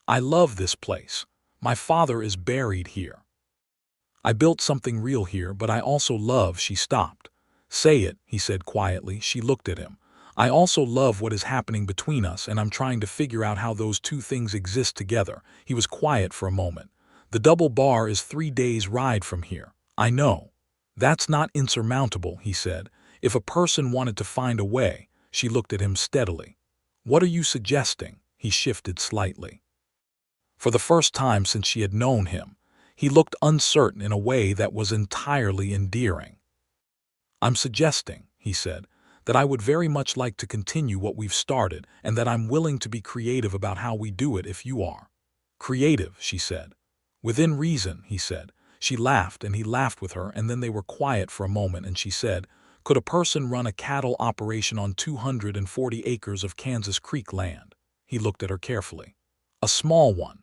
"I love this place. My father is buried here. I built something real here, but I also love—" She stopped. "Say it," he said quietly. She looked at him. "I also love what is happening between us, and I'm trying to figure out how those two things exist together." He was quiet for a moment. "The double bar is 3 days' ride from here. I know. That's not insurmountable," he said. "If a person wanted to find a way." She looked at him steadily. "What are you suggesting?" He shifted slightly. For the first time since she had known him, he looked uncertain in a way that was entirely endearing. "I'm suggesting," he said, "that I would very much like to continue what we've started, and that I'm willing to be creative about how we do it if you are." "Creative," she said. "Within reason," he said. She laughed, and he laughed with her, and then they were quiet for a moment, and she said, "Could a person run a cattle operation on 240 acres of Kansas Creek land?" He looked at her carefully. "A small one.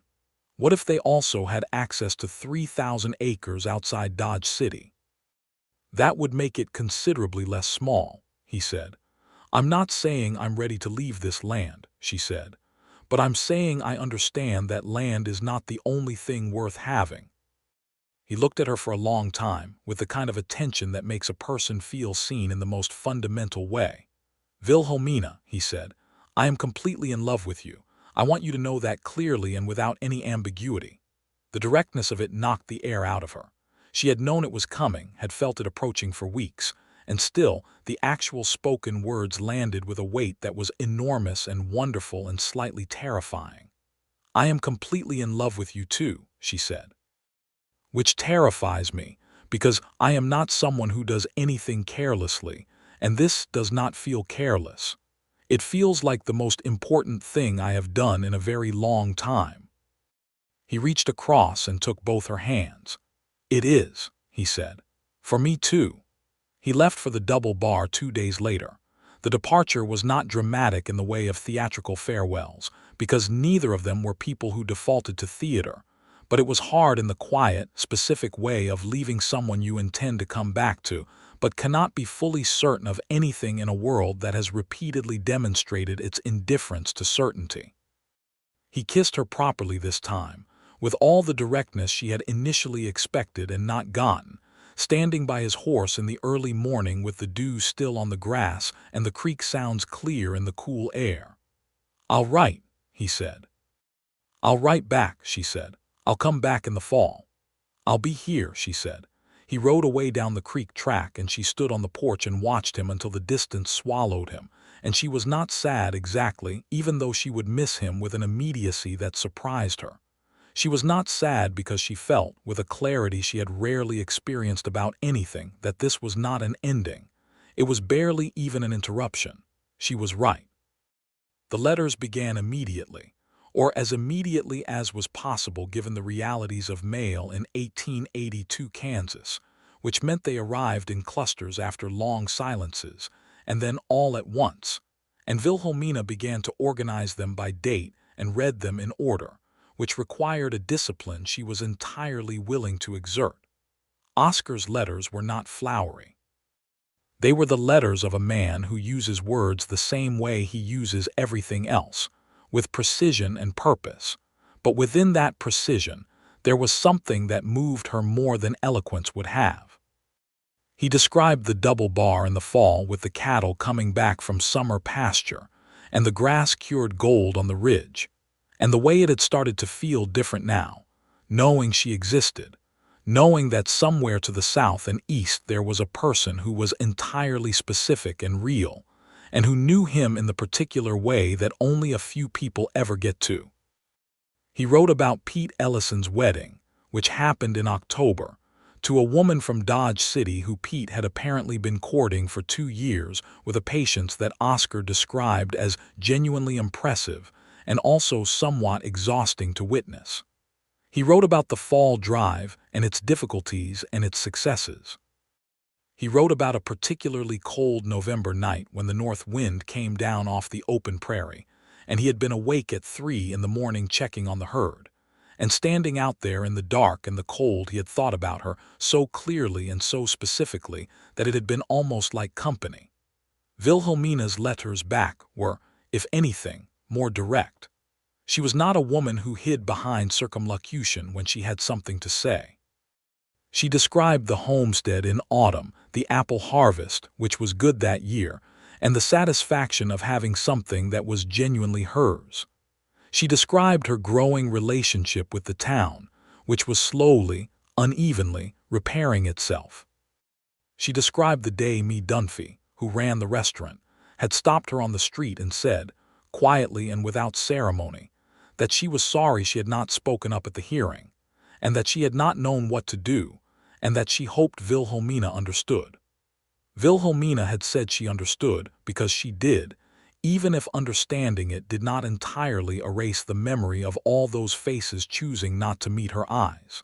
What if they also had access to 3,000 acres outside Dodge City?" "That would make it considerably less small," he said. "I'm not saying I'm ready to leave this land," she said, "but I'm saying I understand that land is not the only thing worth having." He looked at her for a long time, with the kind of attention that makes a person feel seen in the most fundamental way. "Wilhelmina," he said, "I am completely in love with you. I want you to know that clearly and without any ambiguity." The directness of it knocked the air out of her. She had known it was coming, had felt it approaching for weeks, and still the actual spoken words landed with a weight that was enormous and wonderful and slightly terrifying. "I am completely in love with you too," she said. "Which terrifies me, because I am not someone who does anything carelessly, and this does not feel careless. It feels like the most important thing I have done in a very long time." He reached across and took both her hands. "It is," he said. "For me too." He left for the double bar 2 days later. The departure was not dramatic in the way of theatrical farewells, because neither of them were people who defaulted to theater, but it was hard in the quiet, specific way of leaving someone you intend to come back to, but cannot be fully certain of anything in a world that has repeatedly demonstrated its indifference to certainty. He kissed her properly this time, with all the directness she had initially expected and not gotten, standing by his horse in the early morning with the dew still on the grass and the creek sounds clear in the cool air. "I'll write," he said. "I'll write back," she said. "I'll come back in the fall." "I'll be here," she said. He rode away down the creek track, and she stood on the porch and watched him until the distance swallowed him, and she was not sad exactly, even though she would miss him with an immediacy that surprised her. She was not sad because she felt, with a clarity she had rarely experienced about anything, that this was not an ending. It was barely even an interruption. She was right. The letters began immediately, or as immediately as was possible given the realities of mail in 1882 Kansas, which meant they arrived in clusters after long silences, and then all at once, and Wilhelmina began to organize them by date and read them in order, which required a discipline she was entirely willing to exert. Oscar's letters were not flowery. They were the letters of a man who uses words the same way he uses everything else, with precision and purpose, but within that precision there was something that moved her more than eloquence would have. He described the double bar in the fall with the cattle coming back from summer pasture, and the grass-cured gold on the ridge, and the way it had started to feel different now, knowing she existed, knowing that somewhere to the south and east there was a person who was entirely specific and real, and who knew him in the particular way that only a few people ever get to. He wrote about Pete Ellison's wedding, which happened in October, to a woman from Dodge City who Pete had apparently been courting for 2 years with a patience that Oscar described as genuinely impressive and also somewhat exhausting to witness. He wrote about the fall drive and its difficulties and its successes. He wrote about a particularly cold November night when the north wind came down off the open prairie, and he had been awake at 3 in the morning checking on the herd, and standing out there in the dark and the cold he had thought about her so clearly and so specifically that it had been almost like company. Wilhelmina's letters back were, if anything, more direct. She was not a woman who hid behind circumlocution when she had something to say. She described the homestead in autumn, the apple harvest, which was good that year, and the satisfaction of having something that was genuinely hers. She described her growing relationship with the town, which was slowly, unevenly, repairing itself. She described the day Dunphy, who ran the restaurant, had stopped her on the street and said, quietly and without ceremony, that she was sorry she had not spoken up at the hearing, and that she had not known what to do, and that she hoped Wilhelmina understood. Wilhelmina had said she understood because she did, even if understanding it did not entirely erase the memory of all those faces choosing not to meet her eyes.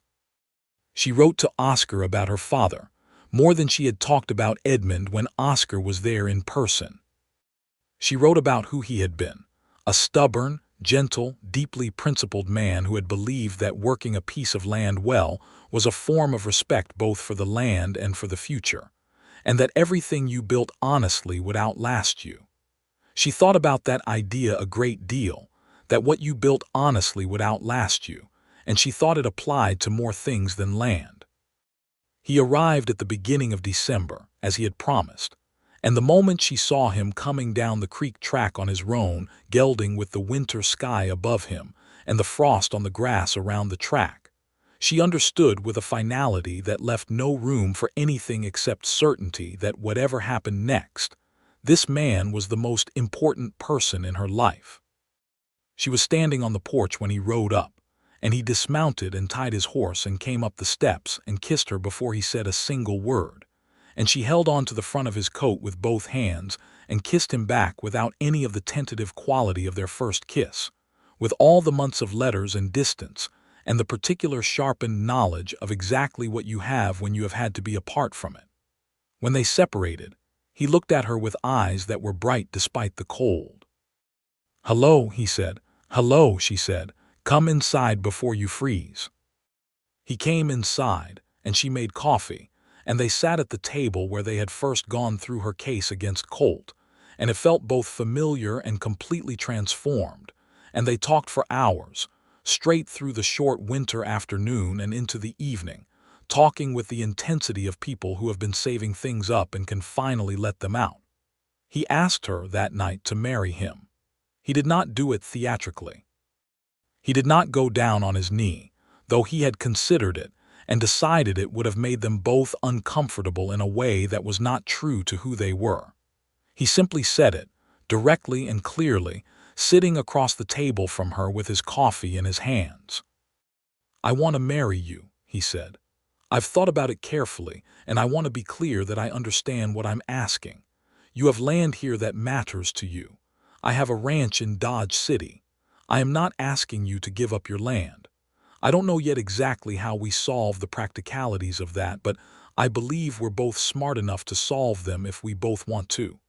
She wrote to Oscar about her father, more than she had talked about Edmund when Oscar was there in person. She wrote about who he had been, a stubborn, gentle, deeply principled man who had believed that working a piece of land well was a form of respect both for the land and for the future, and that everything you built honestly would outlast you. She thought about that idea a great deal, that what you built honestly would outlast you, and she thought it applied to more things than land. He arrived at the beginning of December, as he had promised, and the moment she saw him coming down the creek track on his roan, gelding with the winter sky above him and the frost on the grass around the track, she understood with a finality that left no room for anything except certainty that whatever happened next, this man was the most important person in her life. She was standing on the porch when he rode up, and he dismounted and tied his horse and came up the steps and kissed her before he said a single word, and she held on to the front of his coat with both hands and kissed him back without any of the tentative quality of their first kiss, with all the months of letters and distance, and the particular sharpened knowledge of exactly what you have when you have had to be apart from it. When they separated, He looked at her with eyes that were bright despite the cold. "Hello," he said. "Hello," she said. "Come inside before you freeze." He came inside, and she made coffee, and they sat at the table where they had first gone through her case against Colt, and it felt both familiar and completely transformed, and they talked for hours, straight through the short winter afternoon and into the evening, talking with the intensity of people who have been saving things up and can finally let them out. He asked her that night to marry him. He did not do it theatrically. He did not go down on his knee, though he had considered it and decided it would have made them both uncomfortable in a way that was not true to who they were. He simply said it, directly and clearly, sitting across the table from her with his coffee in his hands. "I want to marry you," he said. "I've thought about it carefully, and I want to be clear that I understand what I'm asking. You have land here that matters to you. I have a ranch in Dodge City. I am not asking you to give up your land. I don't know yet exactly how we solve the practicalities of that, but I believe we're both smart enough to solve them if we both want to.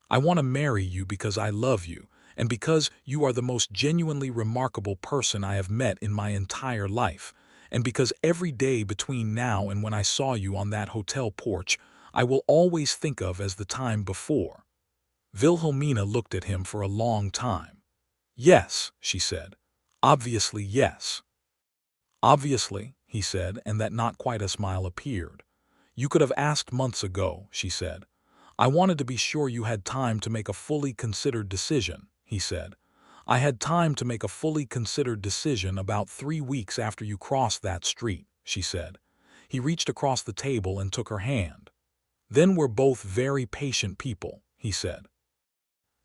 I want to marry you because I love you, and because you are the most genuinely remarkable person I have met in my entire life, and because every day between now and when I saw you on that hotel porch, I will always think of as the time before." Wilhelmina looked at him for a long time. "Yes," she said. "Obviously, yes." "Obviously," he said, and that not quite a smile appeared. "You could have asked months ago," she said. "I wanted to be sure you had time to make a fully considered decision," he said. "I had time to make a fully considered decision about 3 weeks after you crossed that street," she said. He reached across the table and took her hand. "Then we're both very patient people," he said.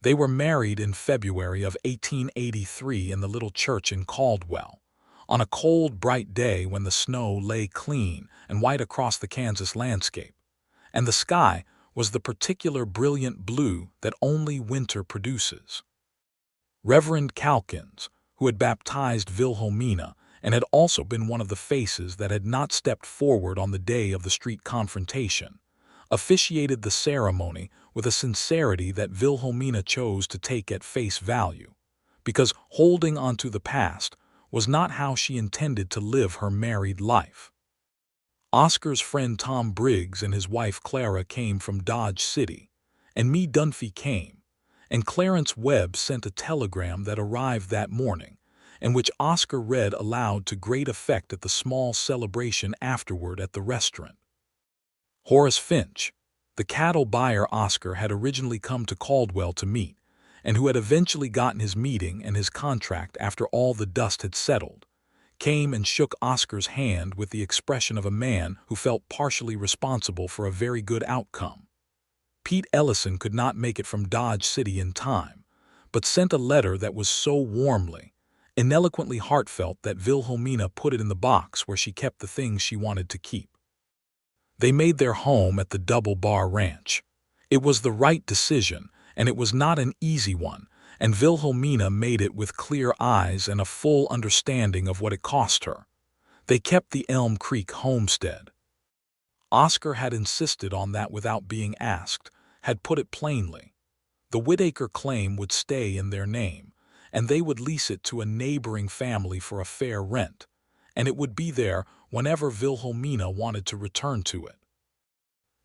They were married in February of 1883 in the little church in Caldwell, on a cold, bright day when the snow lay clean and white across the Kansas landscape, and the sky was the particular brilliant blue that only winter produces. Reverend Calkins, who had baptized Wilhelmina and had also been one of the faces that had not stepped forward on the day of the street confrontation, officiated the ceremony with a sincerity that Wilhelmina chose to take at face value, because holding onto the past was not how she intended to live her married life. Oscar's friend Tom Briggs and his wife Clara came from Dodge City, and Mee Dunphy came, and Clarence Webb sent a telegram that arrived that morning, and which Oscar read aloud to great effect at the small celebration afterward at the restaurant. Horace Finch, the cattle buyer Oscar had originally come to Caldwell to meet, and who had eventually gotten his meeting and his contract after all the dust had settled, came and shook Oscar's hand with the expression of a man who felt partially responsible for a very good outcome. Pete Ellison could not make it from Dodge City in time, but sent a letter that was so warmly, ineloquently heartfelt that Wilhelmina put it in the box where she kept the things she wanted to keep. They made their home at the Double Bar Ranch. It was the right decision, and it was not an easy one, and Wilhelmina made it with clear eyes and a full understanding of what it cost her. They kept the Elm Creek homestead. Oscar had insisted on that without being asked, had put it plainly. The Whitaker claim would stay in their name, and they would lease it to a neighboring family for a fair rent, and it would be there whenever Wilhelmina wanted to return to it.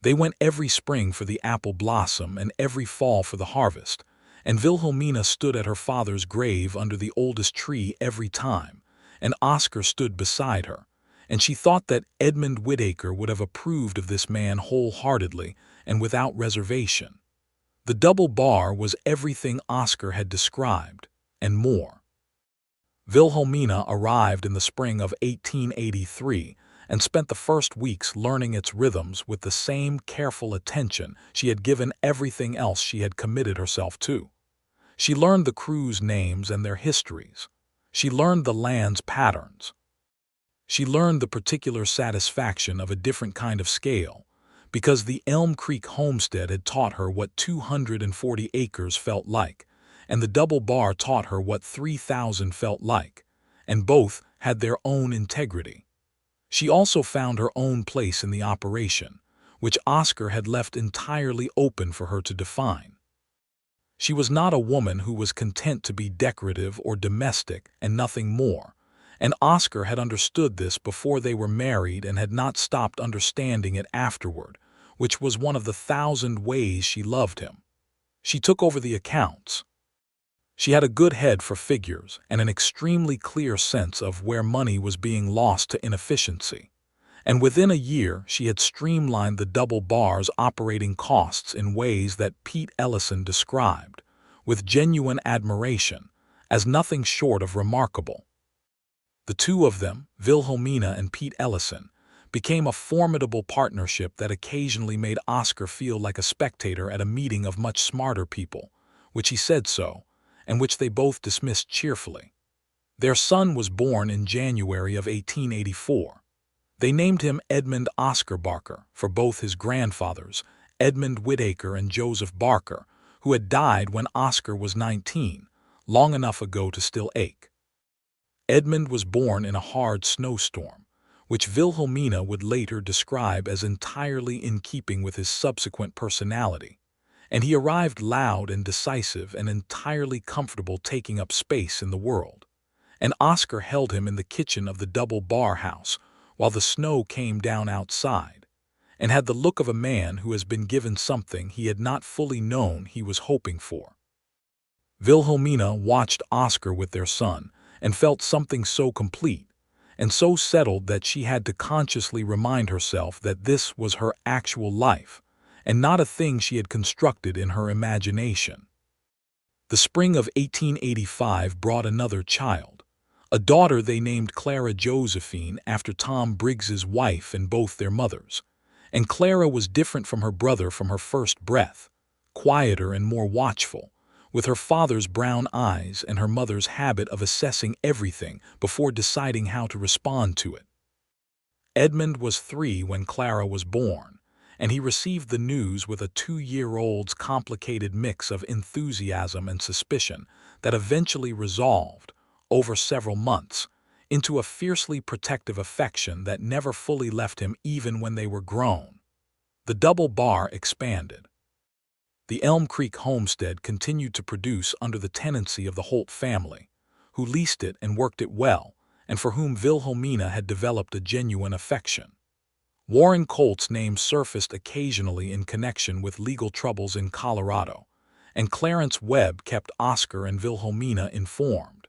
They went every spring for the apple blossom and every fall for the harvest, and Wilhelmina stood at her father's grave under the oldest tree every time, and Oscar stood beside her, and she thought that Edmund Whitaker would have approved of this man wholeheartedly and without reservation. The Double Bar was everything Oscar had described, and more. Wilhelmina arrived in the spring of 1883 and spent the first weeks learning its rhythms with the same careful attention she had given everything else she had committed herself to. She learned the crews' names and their histories. She learned the land's patterns. She learned the particular satisfaction of a different kind of scale, because the Elm Creek homestead had taught her what 240 acres felt like, and the Double Bar taught her what 3,000 felt like, and both had their own integrity. She also found her own place in the operation, which Oscar had left entirely open for her to define. She was not a woman who was content to be decorative or domestic and nothing more, and Oscar had understood this before they were married and had not stopped understanding it afterward, which was one of the 1,000 ways she loved him. She took over the accounts. She had a good head for figures and an extremely clear sense of where money was being lost to inefficiency. And within a year she had streamlined the double bar's operating costs in ways that Pete Ellison described, with genuine admiration, as nothing short of remarkable. The two of them, Wilhelmina and Pete Ellison, became a formidable partnership that occasionally made Oscar feel like a spectator at a meeting of much smarter people, which he said so, and which they both dismissed cheerfully. Their son was born in January of 1884. They named him Edmund Oscar Barker for both his grandfathers, Edmund Whitaker and Joseph Barker, who had died when Oscar was 19, long enough ago to still ache. Edmund was born in a hard snowstorm, which Wilhelmina would later describe as entirely in keeping with his subsequent personality, and he arrived loud and decisive and entirely comfortable taking up space in the world. And Oscar held him in the kitchen of the double-bar house while the snow came down outside, and had the look of a man who has been given something he had not fully known he was hoping for. Wilhelmina watched Oscar with their son and felt something so complete and so settled that she had to consciously remind herself that this was her actual life and not a thing she had constructed in her imagination. The spring of 1885 brought another child, a daughter they named Clara Josephine after Tom Briggs's wife and both their mothers, and Clara was different from her brother from her first breath, quieter and more watchful, with her father's brown eyes and her mother's habit of assessing everything before deciding how to respond to it. Edmund was 3 when Clara was born, and he received the news with a 2-year-old's complicated mix of enthusiasm and suspicion that eventually resolved, over several months, into a fiercely protective affection that never fully left him even when they were grown. The double bar expanded. The Elm Creek homestead continued to produce under the tenancy of the Holt family, who leased it and worked it well, and for whom Wilhelmina had developed a genuine affection. Warren Colt's name surfaced occasionally in connection with legal troubles in Colorado, and Clarence Webb kept Oscar and Wilhelmina informed,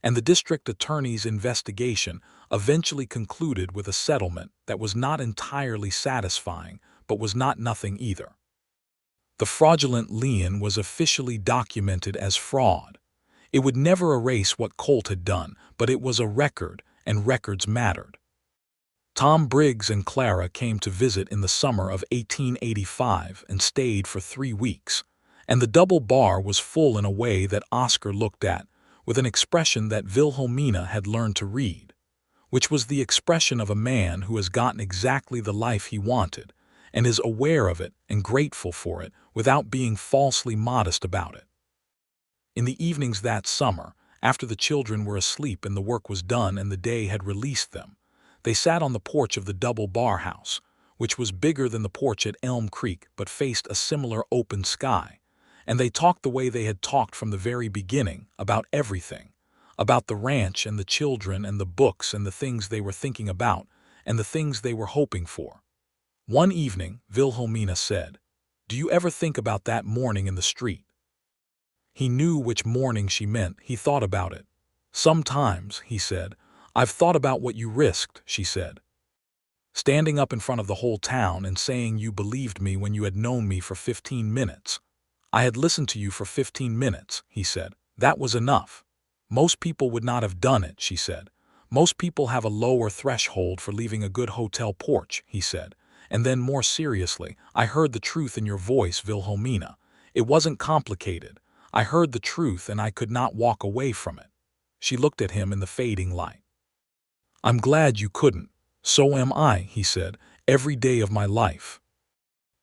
and the district attorney's investigation eventually concluded with a settlement that was not entirely satisfying but was not nothing either. The fraudulent lien was officially documented as fraud. It would never erase what Colt had done, but it was a record, and records mattered. Tom Briggs and Clara came to visit in the summer of 1885 and stayed for 3 weeks, and the double bar was full in a way that Oscar looked at, with an expression that Wilhelmina had learned to read, which was the expression of a man who has gotten exactly the life he wanted, and is aware of it and grateful for it without being falsely modest about it. In the evenings that summer, after the children were asleep and the work was done and the day had released them, they sat on the porch of the double bar house, which was bigger than the porch at Elm Creek but faced a similar open sky, and they talked the way they had talked from the very beginning, about everything, about the ranch and the children and the books and the things they were thinking about and the things they were hoping for. One evening, Wilhelmina said, "Do you ever think about that morning in the street?" He knew which morning she meant. He thought about it. "Sometimes," he said. "I've thought about what you risked," she said. "Standing up in front of the whole town and saying you believed me when you had known me for 15 minutes. I had listened to you for 15 minutes, he said. That was enough. Most people would not have done it, she said. Most people have a lower threshold for leaving a good hotel porch, he said. And then more seriously, I heard the truth in your voice, Wilhelmina. It wasn't complicated. I heard the truth and I could not walk away from it. She looked at him in the fading light. I'm glad you couldn't. So am I, he said, every day of my life.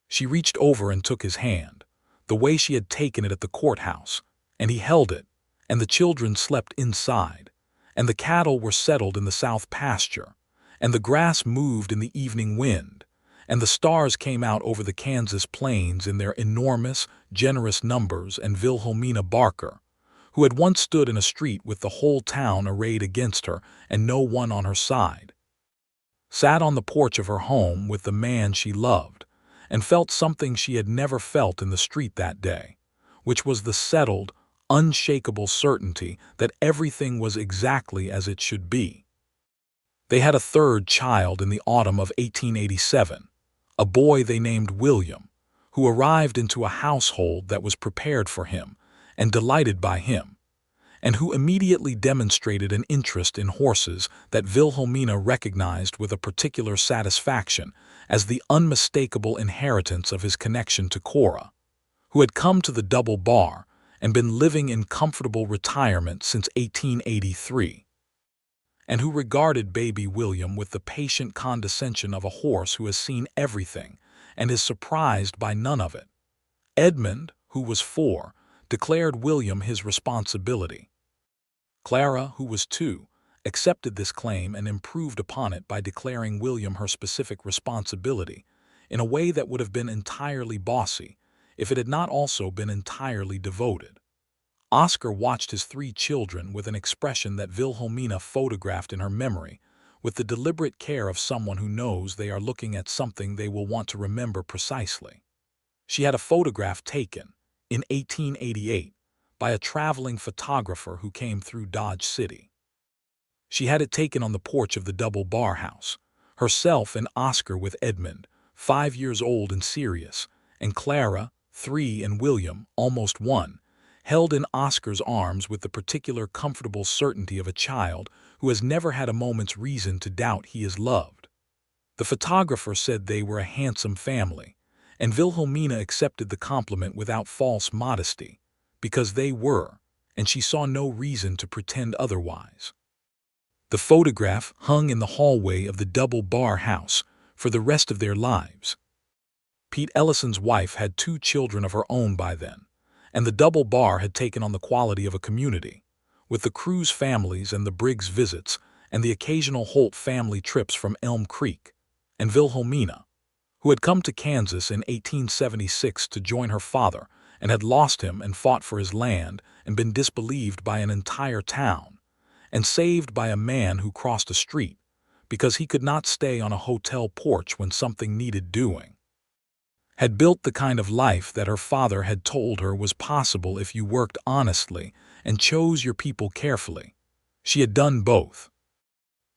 She reached over and took his hand, the way she had taken it at the courthouse, and he held it, and the children slept inside, and the cattle were settled in the south pasture, and the grass moved in the evening wind, and the stars came out over the Kansas plains in their enormous, generous numbers, and Wilhelmina Barker, who had once stood in a street with the whole town arrayed against her and no one on her side, sat on the porch of her home with the man she loved, and felt something she had never felt in the street that day, which was the settled, unshakable certainty that everything was exactly as it should be. They had a third child in the autumn of 1887, a boy they named William, who arrived into a household that was prepared for him and delighted by him, and who immediately demonstrated an interest in horses that Wilhelmina recognized with a particular satisfaction as the unmistakable inheritance of his connection to Cora, who had come to the Double Bar and been living in comfortable retirement since 1883, and who regarded baby William with the patient condescension of a horse who has seen everything and is surprised by none of it. Edmund, who was 4, declared William his responsibility. Clara, who was 2, accepted this claim and improved upon it by declaring William her specific responsibility in a way that would have been entirely bossy if it had not also been entirely devoted. Oscar watched his 3 children with an expression that Wilhelmina photographed in her memory, with the deliberate care of someone who knows they are looking at something they will want to remember precisely. She had a photograph taken, in 1888, by a traveling photographer who came through Dodge City. She had it taken on the porch of the Double Bar house, herself and Oscar with Edmund, 5 years old and serious, and Clara, 3, and William, almost 1, held in Oscar's arms with the particular comfortable certainty of a child who has never had a moment's reason to doubt he is loved. The photographer said they were a handsome family, and Wilhelmina accepted the compliment without false modesty, because they were, and she saw no reason to pretend otherwise. The photograph hung in the hallway of the Double Bar house for the rest of their lives. Pete Ellison's wife had 2 children of her own by then, and the Double Bar had taken on the quality of a community, with the Cruz families and the Briggs visits and the occasional Holt family trips from Elm Creek, and Wilhelmina, who had come to Kansas in 1876 to join her father and had lost him and fought for his land and been disbelieved by an entire town, and saved by a man who crossed a street because he could not stay on a hotel porch when something needed doing, had built the kind of life that her father had told her was possible if you worked honestly and chose your people carefully. She had done both.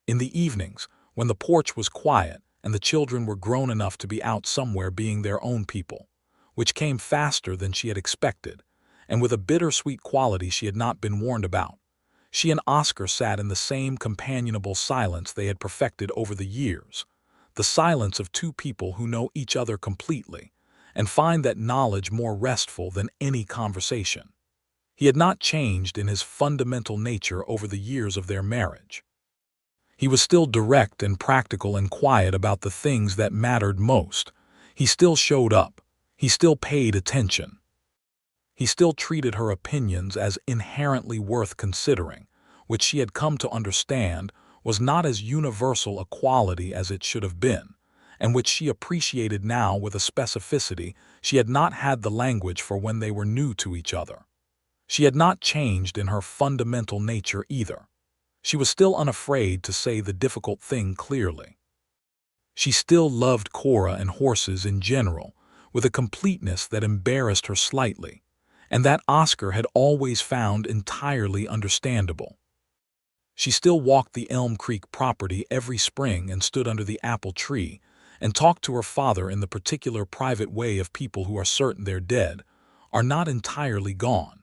In the evenings, when the porch was quiet and the children were grown enough to be out somewhere being their own people, which came faster than she had expected, and with a bittersweet quality she had not been warned about, she and Oscar sat in the same companionable silence they had perfected over the years, the silence of 2 people who know each other completely and find that knowledge more restful than any conversation. He had not changed in his fundamental nature over the years of their marriage. He was still direct and practical and quiet about the things that mattered most. He still showed up. He still paid attention. He still treated her opinions as inherently worth considering, which she had come to understand was not as universal a quality as it should have been, and which she appreciated now with a specificity she had not had the language for when they were new to each other. She had not changed in her fundamental nature either. She was still unafraid to say the difficult thing clearly. She still loved Cora and horses in general with a completeness that embarrassed her slightly, and that Oscar had always found entirely understandable. She still walked the Elm Creek property every spring and stood under the apple tree and talked to her father in the particular private way of people who are certain they're dead, are not entirely gone.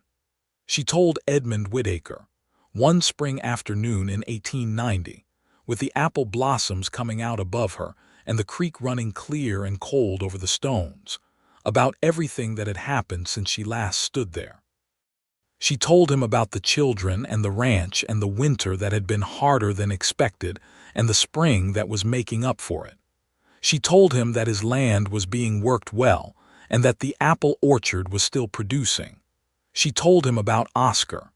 She told Edmund Whitaker, one spring afternoon in 1890, with the apple blossoms coming out above her and the creek running clear and cold over the stones, about everything that had happened since she last stood there. She told him about the children and the ranch and the winter that had been harder than expected and the spring that was making up for it. She told him that his land was being worked well and that the apple orchard was still producing. She told him about Oscar.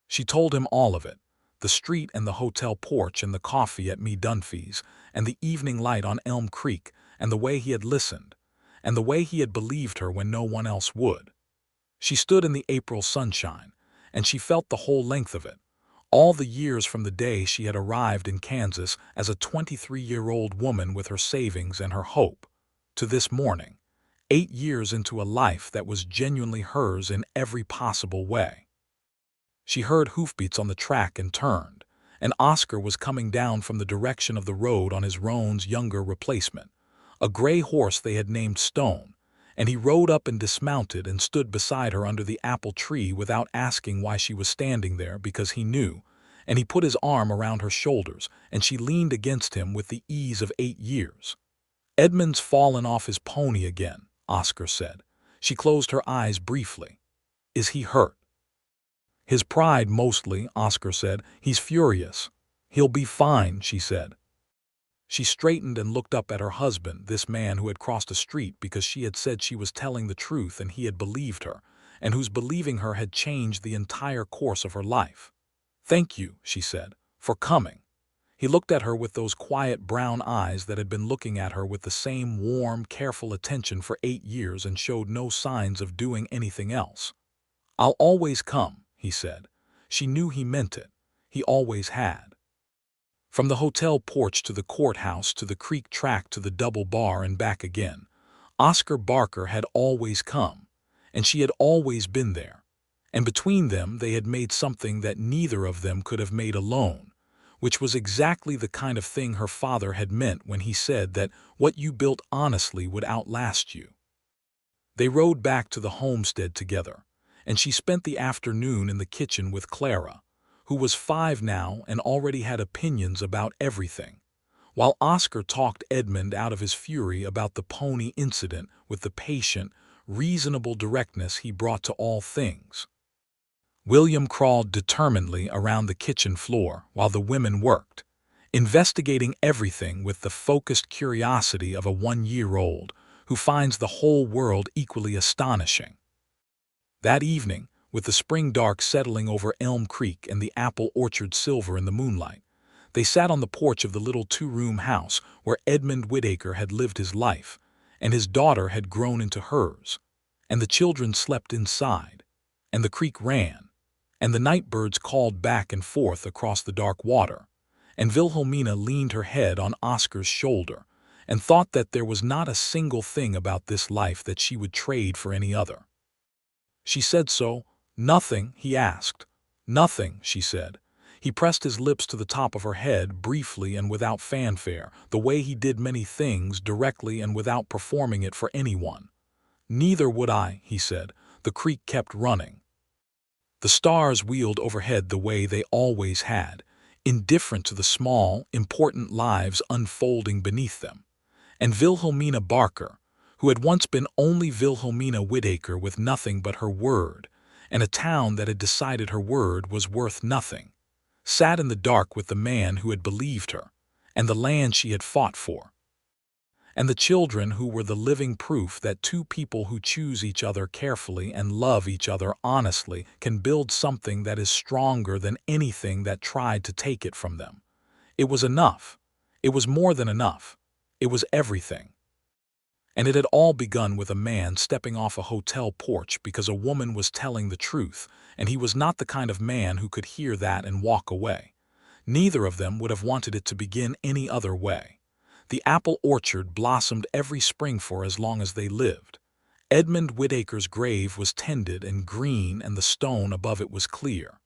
She told him all of it, the street and the hotel porch and the coffee at Me Dunphy's and the evening light on Elm Creek and the way he had listened, and the way he had believed her when no one else would. She stood in the April sunshine, and she felt the whole length of it, all the years from the day she had arrived in Kansas as a 23-year-old woman with her savings and her hope, to this morning, 8 years into a life that was genuinely hers in every possible way. She heard hoofbeats on the track and turned, and Oscar was coming down from the direction of the road on his roan's younger replacement, a gray horse they had named Stone, and he rode up and dismounted and stood beside her under the apple tree without asking why she was standing there, because he knew, and he put his arm around her shoulders, and she leaned against him with the ease of 8 years. "Edmund's fallen off his pony again," Oscar said. She closed her eyes briefly. "Is he hurt?" "His pride, mostly," Oscar said. "He's furious." "He'll be fine," she said. She straightened and looked up at her husband, this man who had crossed a street because she had said she was telling the truth and he had believed her, and whose believing her had changed the entire course of her life. "Thank you," she said, "for coming." He looked at her with those quiet brown eyes that had been looking at her with the same warm, careful attention for 8 years and showed no signs of doing anything else. "I'll always come," he said. She knew he meant it. He always had. From the hotel porch to the courthouse to the creek track to the double bar and back again, Oscar Barker had always come, and she had always been there. And between them they had made something that neither of them could have made alone, which was exactly the kind of thing her father had meant when he said that what you built honestly would outlast you. They rode back to the homestead together, and she spent the afternoon in the kitchen with Clara, who was 5 now and already had opinions about everything, while Oscar talked Edmund out of his fury about the pony incident with the patient, reasonable directness he brought to all things. William crawled determinedly around the kitchen floor while the women worked, investigating everything with the focused curiosity of a 1-year-old who finds the whole world equally astonishing. That evening, with the spring dark settling over Elm Creek and the apple orchard silver in the moonlight, they sat on the porch of the little 2-room house where Edmund Whitaker had lived his life, and his daughter had grown into hers, and the children slept inside, and the creek ran, and the night birds called back and forth across the dark water, and Wilhelmina leaned her head on Oscar's shoulder and thought that there was not a single thing about this life that she would trade for any other. She said so. "Nothing?" he asked. "Nothing," she said. He pressed his lips to the top of her head briefly and without fanfare, the way he did many things directly and without performing it for anyone. "Neither would I," he said. The creek kept running. The stars wheeled overhead the way they always had, indifferent to the small, important lives unfolding beneath them. And Wilhelmina Barker, who had once been only Wilhelmina Whitaker with nothing but her word, and a town that had decided her word was worth nothing, sat in the dark with the man who had believed her, and the land she had fought for, and the children who were the living proof that 2 people who choose each other carefully and love each other honestly can build something that is stronger than anything that tried to take it from them. It was enough. It was more than enough. It was everything. And it had all begun with a man stepping off a hotel porch because a woman was telling the truth, and he was not the kind of man who could hear that and walk away. Neither of them would have wanted it to begin any other way. The apple orchard blossomed every spring for as long as they lived. Edmund Whitaker's grave was tended and green, and the stone above it was clear.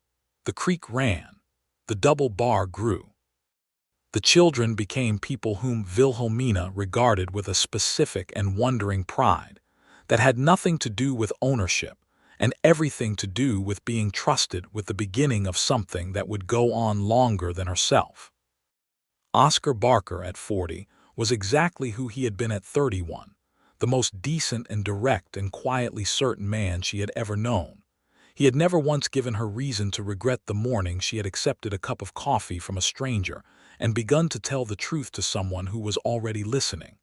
The creek ran. The double bar grew. The children became people whom Wilhelmina regarded with a specific and wondering pride that had nothing to do with ownership and everything to do with being trusted with the beginning of something that would go on longer than herself. Oscar Barker at 40 was exactly who he had been at 31, the most decent and direct and quietly certain man she had ever known. He had never once given her reason to regret the morning she had accepted a cup of coffee from a stranger and begun to tell the truth to someone who was already listening.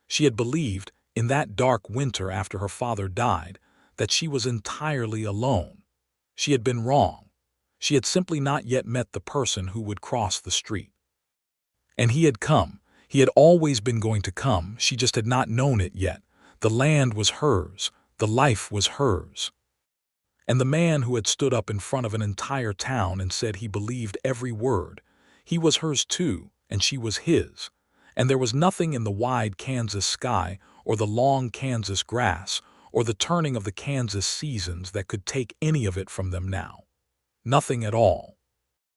She had believed, in that dark winter after her father died, that she was entirely alone. She had been wrong. She had simply not yet met the person who would cross the street. And he had come. He had always been going to come, she just had not known it yet. The land was hers, the life was hers. And the man who had stood up in front of an entire town and said he believed every word, he was hers too, and she was his. And there was nothing in the wide Kansas sky, or the long Kansas grass, or the turning of the Kansas seasons that could take any of it from them now. Nothing at all.